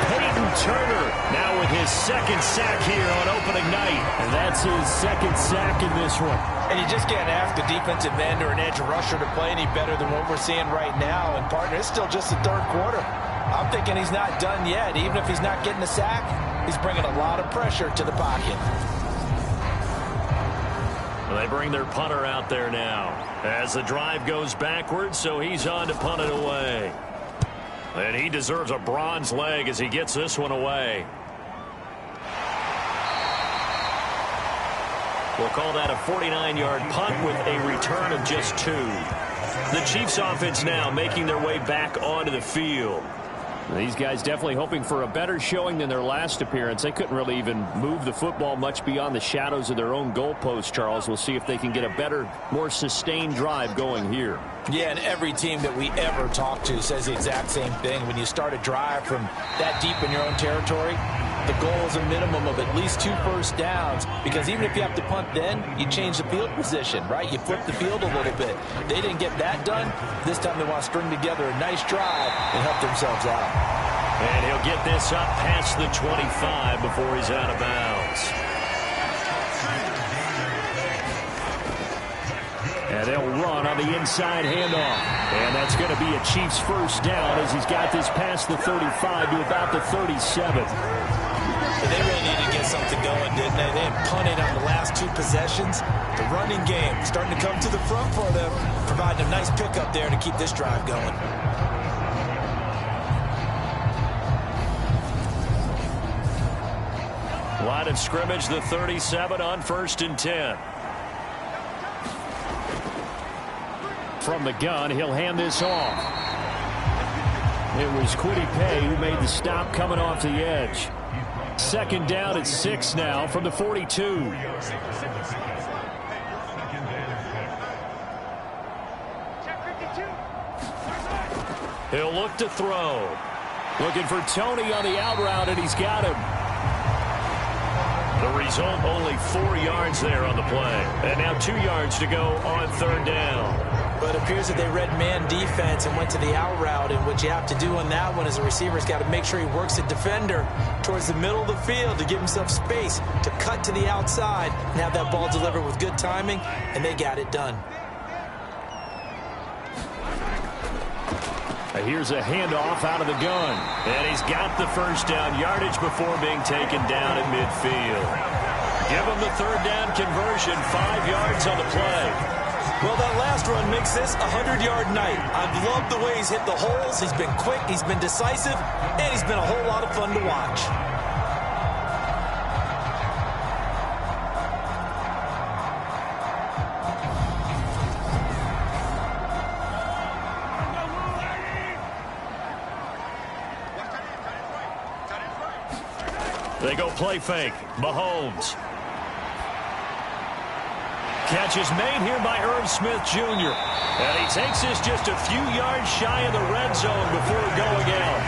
Peyton Turner now with his 2nd sack here on opening night. And that's his 2nd sack in this one. And you just can't ask a defensive end or an edge rusher to play any better than what we're seeing right now. And, partner, it's still just the 3rd quarter. I'm thinking he's not done yet. Even if he's not getting a sack, he's bringing a lot of pressure to the pocket. Well, they bring their punter out there now as the drive goes backwards, so he's on to punt it away. And he deserves a bronze leg as he gets this one away. We'll call that a 49-yard punt with a return of just 2. The Chiefs offense now making their way back onto the field. These guys definitely hoping for a better showing than their last appearance. They couldn't really even move the football much beyond the shadows of their own goalpost, Charles. We'll see if they can get a better, more sustained drive going here. Yeah, and every team that we ever talk to says the exact same thing. When you start a drive from that deep in your own territory, the goal is a minimum of at least 2 first downs, because even if you have to punt then, you change the field position, right? You flip the field a little bit. They didn't get that done. This time they want to string together a nice drive and help themselves out. And he'll get this up past the 25 before he's out of bounds. And they'll run on the inside handoff. And that's going to be a Chiefs first down as he's got this past the 35 to about the 37. They really need to get something going, didn't they? They had punted on the last 2 possessions. The running game starting to come to the front for them, providing a nice pickup there to keep this drive going. Line of scrimmage, the 37 on 1st and 10. From the gun, he'll hand this off. It was Kwity Paye who made the stop coming off the edge. 2nd down at 6 now from the 42. He'll look to throw. Looking for Tony on the out route, and he's got him. The result, only 4 yards there on the play. And now 2 yards to go on 3rd down. But it appears that they read man defense and went to the out route. And what you have to do on that one is the receiver's got to make sure he works the defender towards the middle of the field to give himself space to cut to the outside and have that ball delivered with good timing, and they got it done. Here's a handoff out of the gun. And he's got the first down yardage before being taken down at midfield. Give him the 3rd down conversion, 5 yards on the play. Well, that last run makes this a 100-yard night. I've loved the way he's hit the holes. He's been quick, he's been decisive, and he's been a whole lot of fun to watch. They go play fake. Mahomes. Catch is made here by Irv Smith Jr. And he takes this just a few yards shy of the red zone before going out.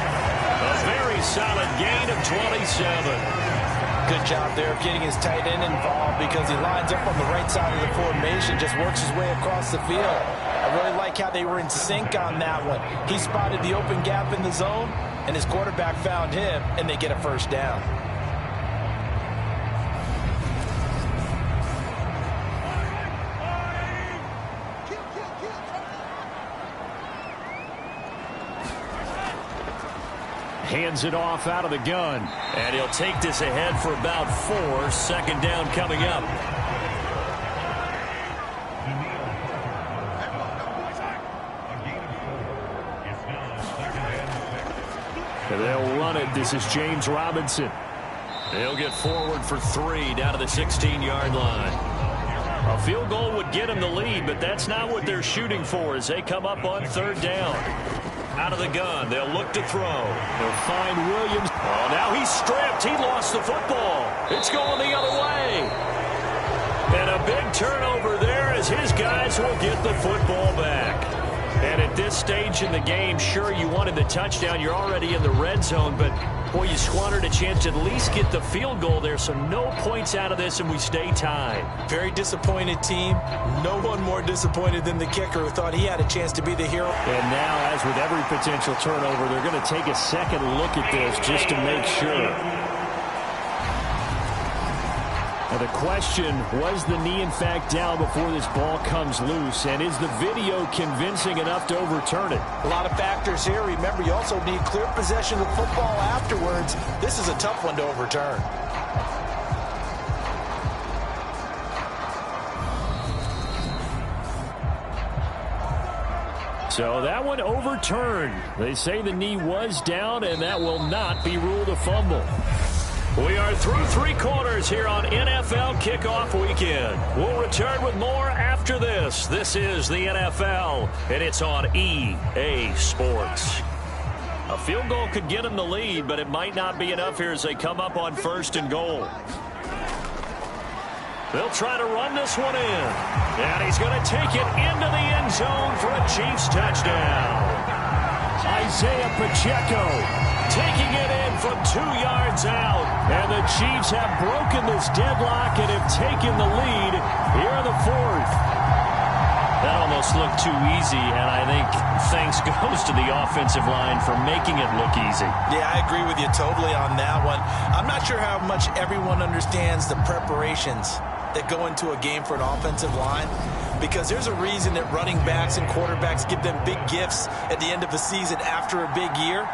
A very solid gain of 27. Good job there of getting his tight end involved, because he lines up on the right side of the formation, just works his way across the field. I really like how they were in sync on that one. He spotted the open gap in the zone, and his quarterback found him, and they get a first down. Hands it off out of the gun. And he'll take this ahead for about 4. 2nd down coming up. And they'll run it. This is James Robinson. He'll get forward for 3 down to the 16-yard line. A field goal would get them the lead, but that's not what they're shooting for as they come up on third down. Out of the gun, they'll look to throw. They'll find Williams. Oh, now he's stripped. He lost the football. It's going the other way. And a big turnover there as his guys will get the football back. And at this stage in the game, sure, you wanted the touchdown. You're already in the red zone, but, boy, you squandered a chance to at least get the field goal there, so no points out of this, and we stay tied. Very disappointed team. No one more disappointed than the kicker who thought he had a chance to be the hero. And now, as with every potential turnover, they're going to take a second look at this just to make sure. Now the question, was the knee in fact down before this ball comes loose? And is the video convincing enough to overturn it? A lot of factors here. Remember, you also need clear possession of football afterwards. This is a tough one to overturn. So that one overturned. They say the knee was down, and that will not be ruled a fumble. We are through three quarters here on NFL Kickoff Weekend. We'll return with more after this. This is the NFL, and it's on EA Sports. A field goal could get them the lead, but it might not be enough here as they come up on first and goal. They'll try to run this one in. And he's going to take it into the end zone for a Chiefs touchdown. Isaiah Pacheco Taking it in from 2 yards out. And the Chiefs have broken this deadlock and have taken the lead here in the fourth. That almost looked too easy, and I think thanks goes to the offensive line for making it look easy. Yeah, I agree with you totally on that one. I'm not sure how much everyone understands the preparations that go into a game for an offensive line, because there's a reason that running backs and quarterbacks give them big gifts at the end of a season after a big year.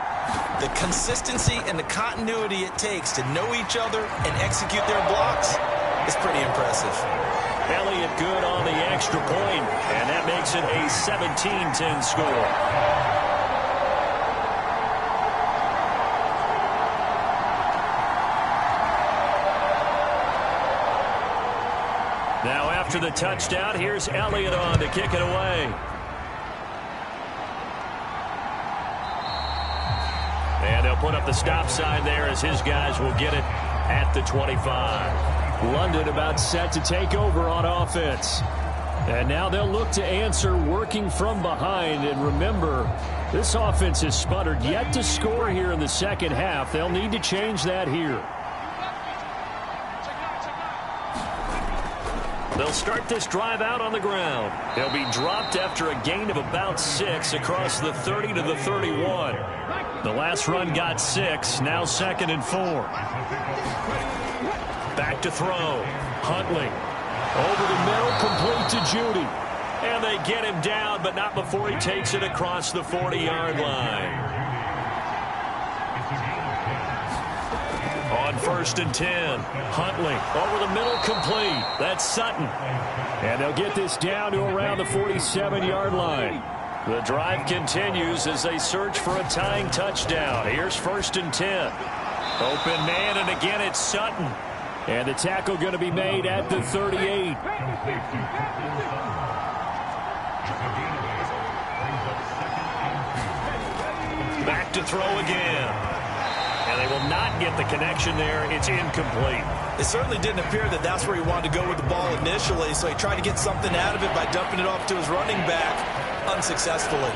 The consistency and the continuity it takes to know each other and execute their blocks is pretty impressive. Elliott good on the extra point, and that makes it a 17-10 score. Now after the touchdown, here's Elliott on to kick it away. And they'll put up the stop sign there as his guys will get it at the 25. London about set to take over on offense. And now they'll look to answer working from behind. And remember, this offense has sputtered yet to score here in the second half. They'll need to change that here. They'll start this drive out on the ground. They'll be dropped after a gain of about 6 across the 30 to the 31. The last run got 6, now 2nd and 4. Back to throw. Huntley. Over the middle, complete to Judy. And they get him down, but not before he takes it across the 40-yard line. On 1st and 10, Huntley over the middle, complete. That's Sutton. And they'll get this down to around the 47-yard line. The drive continues as they search for a tying touchdown. Here's 1st and 10. Open man, and again it's Sutton. And the tackle going to be made at the 38. Back to throw again. And they will not get the connection there. It's incomplete. It certainly didn't appear that that's where he wanted to go with the ball initially, so he tried to get something out of it by dumping it off to his running back unsuccessfully.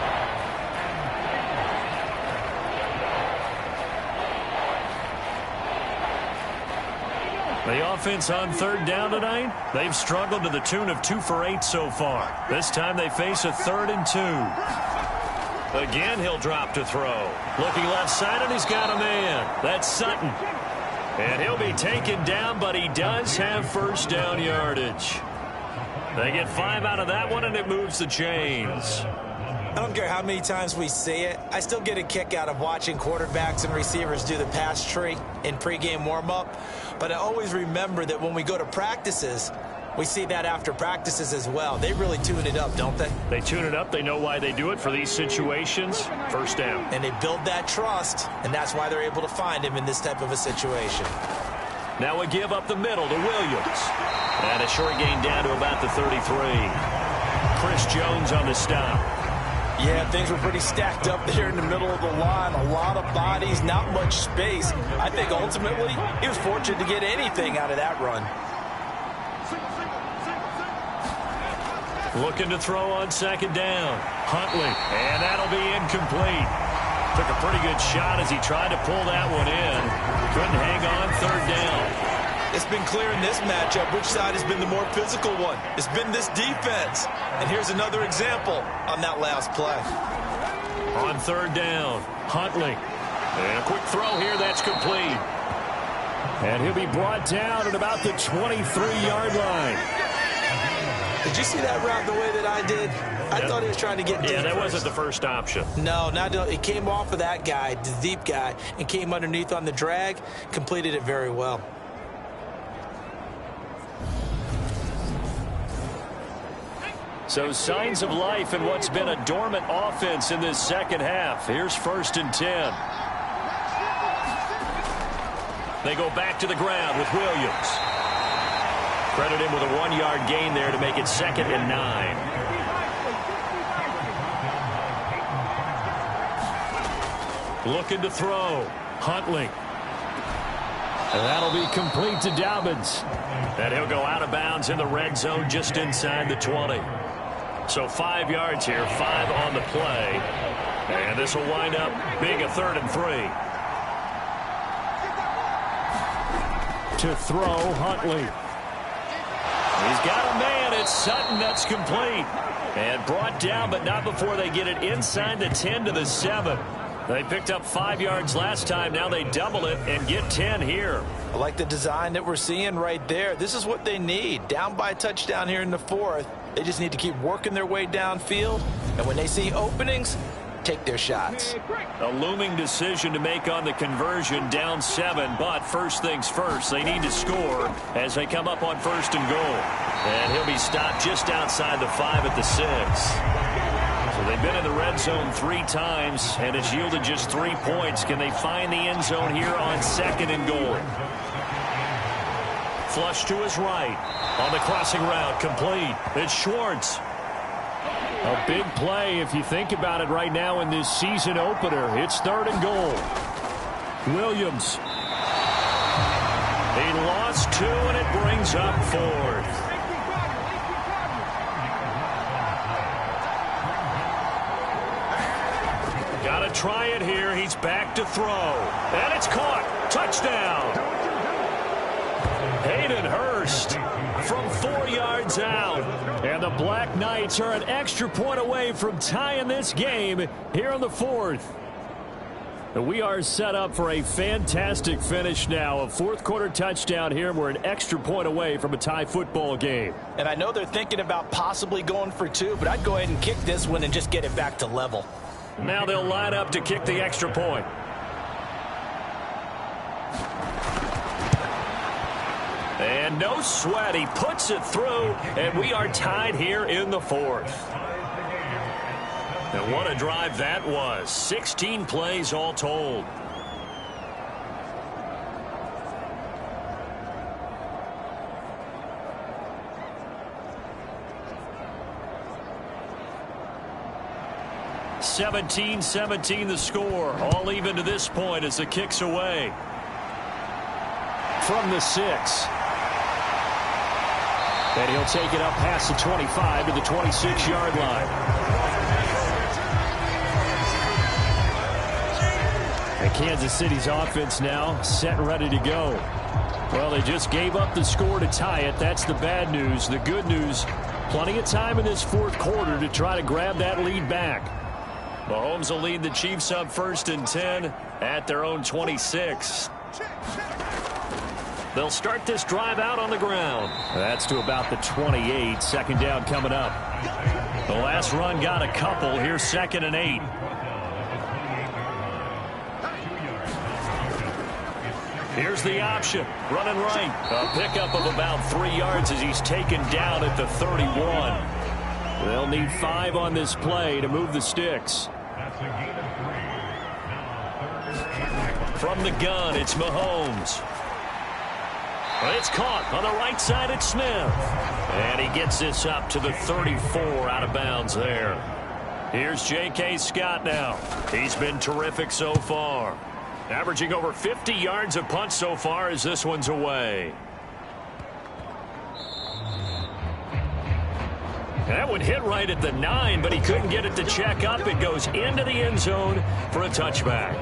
The offense on 3rd down tonight, they've struggled to the tune of 2 for 8 so far. This time they face a 3rd and 2. Again, he'll drop to throw. Looking left side, and he's got a man. That's Sutton. And he'll be taken down, but he does have 1st down yardage. They get 5 out of that one, and it moves the chains. I don't care how many times we see it. I still get a kick out of watching quarterbacks and receivers do the pass tree in pregame warm-up. But I always remember that when we go to practices, we see that after practices as well. They really tune it up, don't they? They tune it up. They know why they do it for these situations. 1st down. And they build that trust, and that's why they're able to find him in this type of a situation. Now a give up the middle to Williams. And a short gain down to about the 33. Chris Jones on the stop. Yeah, things were pretty stacked up there in the middle of the line. A lot of bodies, not much space. I think ultimately he was fortunate to get anything out of that run. Looking to throw on second down. Huntley, and that'll be incomplete. Took a pretty good shot as he tried to pull that one in. Couldn't hang on third down. It's been clear in this matchup which side has been the more physical one. It's been this defense. And here's another example on that last play. On third down, Huntley. And a quick throw here, that's complete. And he'll be brought down at about the 23-yard line. Did you see that route the way that I did? I thought he was trying to get deep. Yeah, that first. wasn't the first option. No, it came off of that guy, the deep guy, and came underneath on the drag, completed it very well. So signs of life in what's been a dormant offense in this second half. Here's 1st and 10. They go back to the ground with Williams. Credit him with a 1-yard gain there to make it 2nd and 9. Looking to throw. Huntley. And that'll be complete to Dobbins. And he'll go out of bounds in the red zone just inside the 20. So 5 yards here, 5 on the play. And this will wind up being a 3rd and 3. To throw, Huntley. He's got a man. It's Sutton. That's complete. And brought down, but not before they get it inside the 10 to the 7. They picked up 5 yards last time. Now they double it and get 10 here. I like the design that we're seeing right there. This is what they need. Down by a touchdown here in the 4th. They just need to keep working their way downfield. And when they see openings, take their shots. A looming decision to make on the conversion, down 7. But first things first, they need to score as they come up on 1st and goal. And he'll be stopped just outside the 5 at the 6. So they've been in the red zone 3 times, and it's yielded just 3 points. Can they find the end zone here on 2nd and goal? Flush to his right. On the crossing route, complete. It's Schwartz. A big play if you think about it right now in this season opener. It's 3rd and goal. Williams. He lost 2, and it brings up 4th. Got to try it here. He's back to throw. And it's caught. Touchdown. Hayden Hurst from 4 yards out. And the Black Knights are an extra point away from tying this game here in the 4th. We are set up for a fantastic finish now. A 4th quarter touchdown here. We're an extra point away from a tie football game. And I know they're thinking about possibly going for 2, but I'd go ahead and kick this one and just get it back to level. Now they'll line up to kick the extra point. And no sweat. He puts it through, and we are tied here in the 4th. And what a drive that was. 16 plays all told. (17-17) the score. All even to this point as the kick's away. From the 6. And he'll take it up past the 25 to the 26-yard line. And Kansas City's offense now set and ready to go. Well, they just gave up the score to tie it. That's the bad news. The good news, plenty of time in this 4th quarter to try to grab that lead back. Mahomes will lead the Chiefs up 1st and 10 at their own 26. They'll start this drive out on the ground. That's to about the 28. 2nd down coming up. The last run got a couple. Here's 2nd and 8. Here's the option. Running right. A pickup of about 3 yards as he's taken down at the 31. They'll need 5 on this play to move the sticks. From the gun, it's Mahomes. It's caught on the right side at Smith. And he gets this up to the 34 out of bounds there. Here's J.K. Scott now. He's been terrific so far. Averaging over 50 yards a punt so far as this one's away. That one hit right at the 9, but he couldn't get it to check up. It goes into the end zone for a touchback.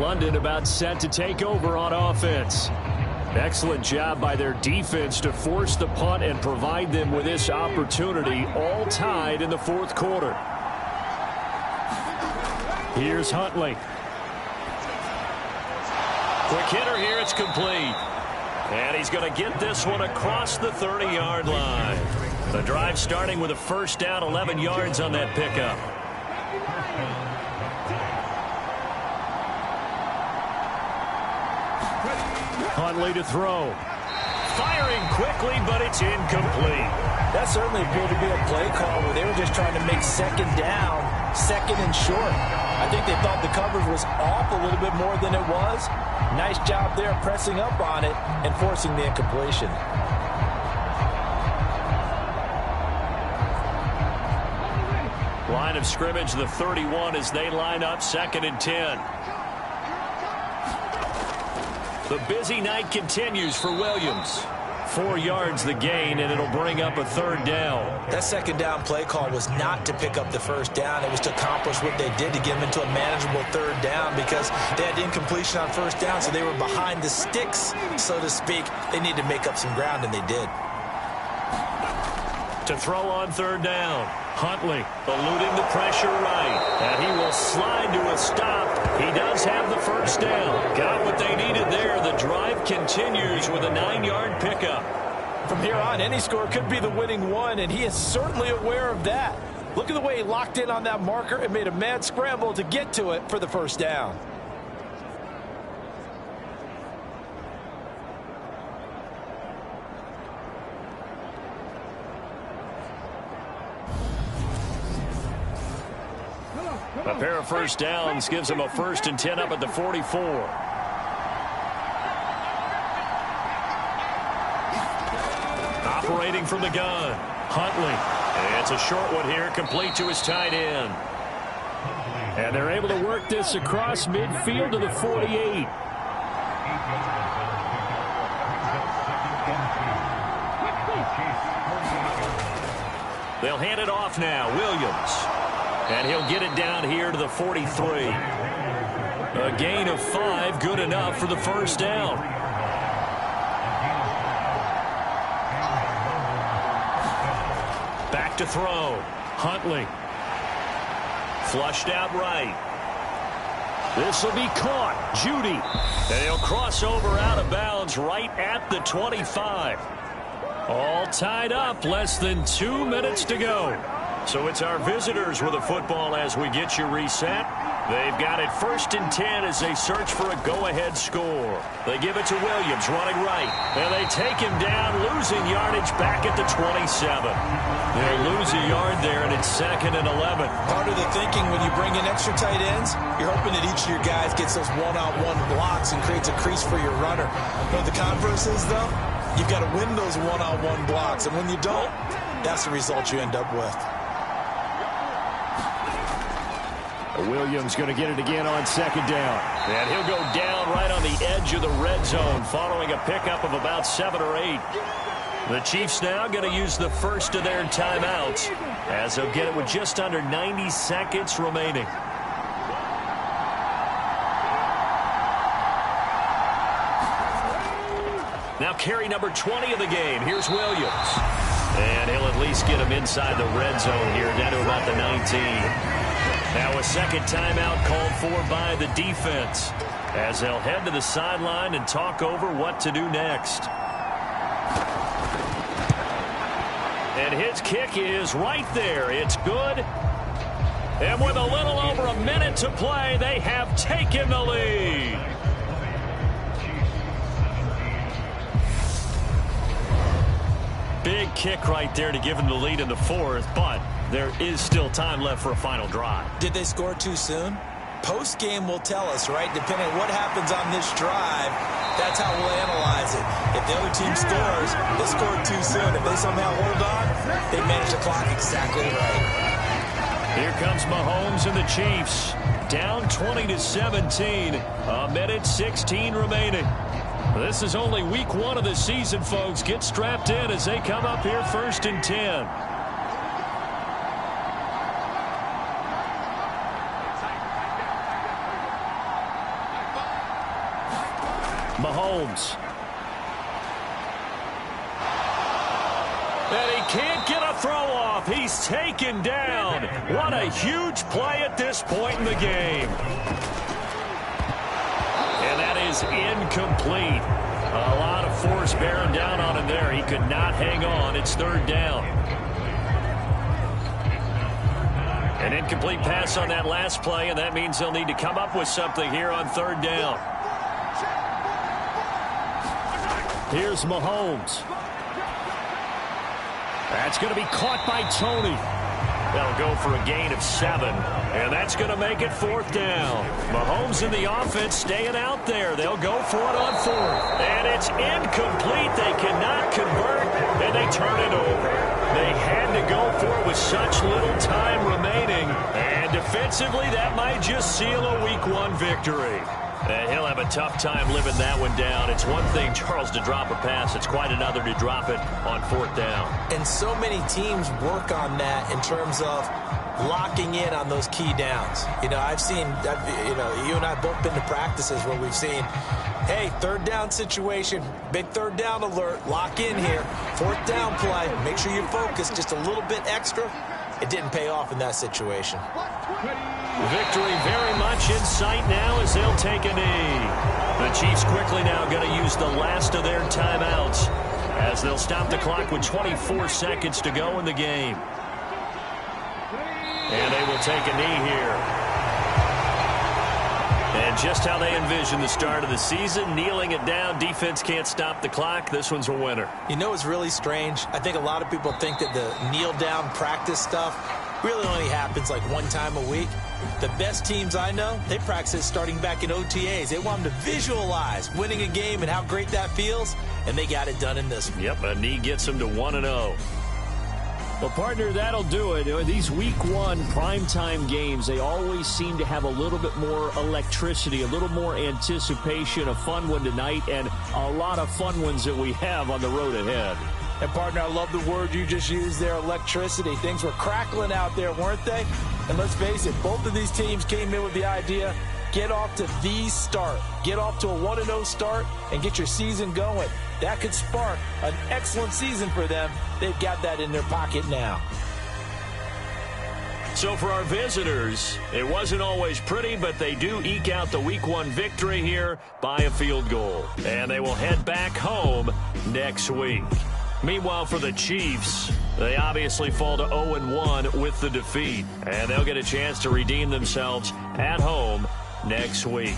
London about set to take over on offense. Excellent job by their defense to force the punt and provide them with this opportunity, all tied in the fourth quarter. Here's Huntley. Quick hitter here, it's complete. And he's going to get this one across the 30-yard line. The drive starting with a first down, 11 yards on that pickup. Huntley to throw. Firing quickly, but it's incomplete. That certainly appeared to be a play call where they were just trying to make second down, second and short. I think they thought the coverage was off a little bit more than it was. Nice job there pressing up on it and forcing the incompletion. Line of scrimmage, the 31 as they line up, 2nd and 10. The busy night continues for Williams. 4 yards the gain, and it'll bring up a 3rd down. That second down play call was not to pick up the first down. It was to accomplish what they did to get them into a manageable 3rd down because they had incompletion on first down, so they were behind the sticks, so to speak. They needed to make up some ground, and they did. To throw on 3rd down. Huntley eluding the pressure right. And he will slide to a stop. He does have the first down. Got what they needed there. The drive continues with a 9-yard pickup. From here on, any score could be the winning one, and he is certainly aware of that. Look at the way he locked in on that marker and made a mad scramble to get to it for the first down. A pair of first downs gives him a 1st and 10 up at the 44. Operating from the gun, Huntley. It's a short one here, complete to his tight end. And they're able to work this across midfield to the 48. They'll hand it off now, Williams. And he'll get it down here to the 43. A gain of 5, good enough for the first down. Back to throw. Huntley. Flushed out right. This will be caught. Judy. And he'll cross over out of bounds right at the 25. All tied up, less than 2 minutes to go. So it's our visitors with the football as we get you reset. They've got it 1st and 10 as they search for a go-ahead score. They give it to Williams running right. And they take him down, losing yardage back at the 27. They'll lose a yard there, and it's 2nd and 11. Part of the thinking when you bring in extra tight ends, you're hoping that each of your guys gets those one-on-one blocks and creates a crease for your runner. But the converse is, though, you've got to win those one-on-one blocks. And when you don't, that's the result you end up with. Williams going to get it again on 2nd down. And he'll go down right on the edge of the red zone following a pickup of about 7 or 8. The Chiefs now going to use the first of their timeouts as they'll get it with just under 90 seconds remaining. Now carry number 20 of the game. Here's Williams. And he'll at least get him inside the red zone here, down to about the 19. Now a second timeout called for by the defense as they'll head to the sideline and talk over what to do next. And his kick is right there. It's good. And with a little over a minute to play, they have taken the lead. Big kick right there to give him the lead in the 4th, but there is still time left for a final drive. Did they score too soon? Post-game will tell us, right? Depending on what happens on this drive, that's how we'll analyze it. If the other team scores, they scored too soon. If they somehow hold on, they manage the clock exactly right. Here comes Mahomes and the Chiefs. Down 20-17. A minute 16 remaining. This is only week 1 of the season, folks. Get strapped in as they come up here 1st and 10. Mahomes. And he can't get a throw off. He's taken down. What a huge play at this point in the game. And that is incomplete. A lot of force bearing down on him there. He could not hang on. It's 3rd down. An incomplete pass on that last play, and that means they'll need to come up with something here on 3rd down. Here's Mahomes. That's going to be caught by Tony. They'll go for a gain of 7, and that's going to make it 4th down. Mahomes and the offense staying out there. They'll go for it on 4th, and it's incomplete. They cannot convert, and they turn it over. They had to go for it with such little time remaining, and defensively, that might just seal a Week 1 victory. And he'll have a tough time living that one down. It's one thing, Charles, to drop a pass. It's quite another to drop it on 4th down. And so many teams work on that in terms of locking in on those key downs. You know, I've seen, you and I have both been to practices where we've seen, hey, 3rd down situation, big 3rd down alert, lock in here, 4th down play, make sure you focus just a little bit extra. It didn't pay off in that situation. Victory very much in sight now as they'll take a knee. The Chiefs quickly now going to use the last of their timeouts as they'll stop the clock with 24 seconds to go in the game. And they will take a knee here. And just how they envision the start of the season, kneeling it down, defense can't stop the clock. This one's a winner. You know what's really strange? I think a lot of people think that the kneel-down practice stuff really only happens like 1 time a week. The best teams I know, they practice it starting back in OTAs. They want them to visualize winning a game and how great that feels, and they got it done in this one. Yep, a knee gets them to 1-0. Well, partner, that'll do it. These Week 1 primetime games, they always seem to have a little bit more electricity, a little more anticipation, a fun one tonight, and a lot of fun ones that we have on the road ahead. And, partner, I love the word you just used there, electricity. Things were crackling out there, weren't they? And let's face it, both of these teams came in with the idea, get off to the start. Get off to a 1-0 start and get your season going. That could spark an excellent season for them. They've got that in their pocket now. So for our visitors, it wasn't always pretty, but they do eke out the Week 1 victory here by a field goal. And they will head back home next week. Meanwhile, for the Chiefs, they obviously fall to 0-1 with the defeat. And they'll get a chance to redeem themselves at home next week.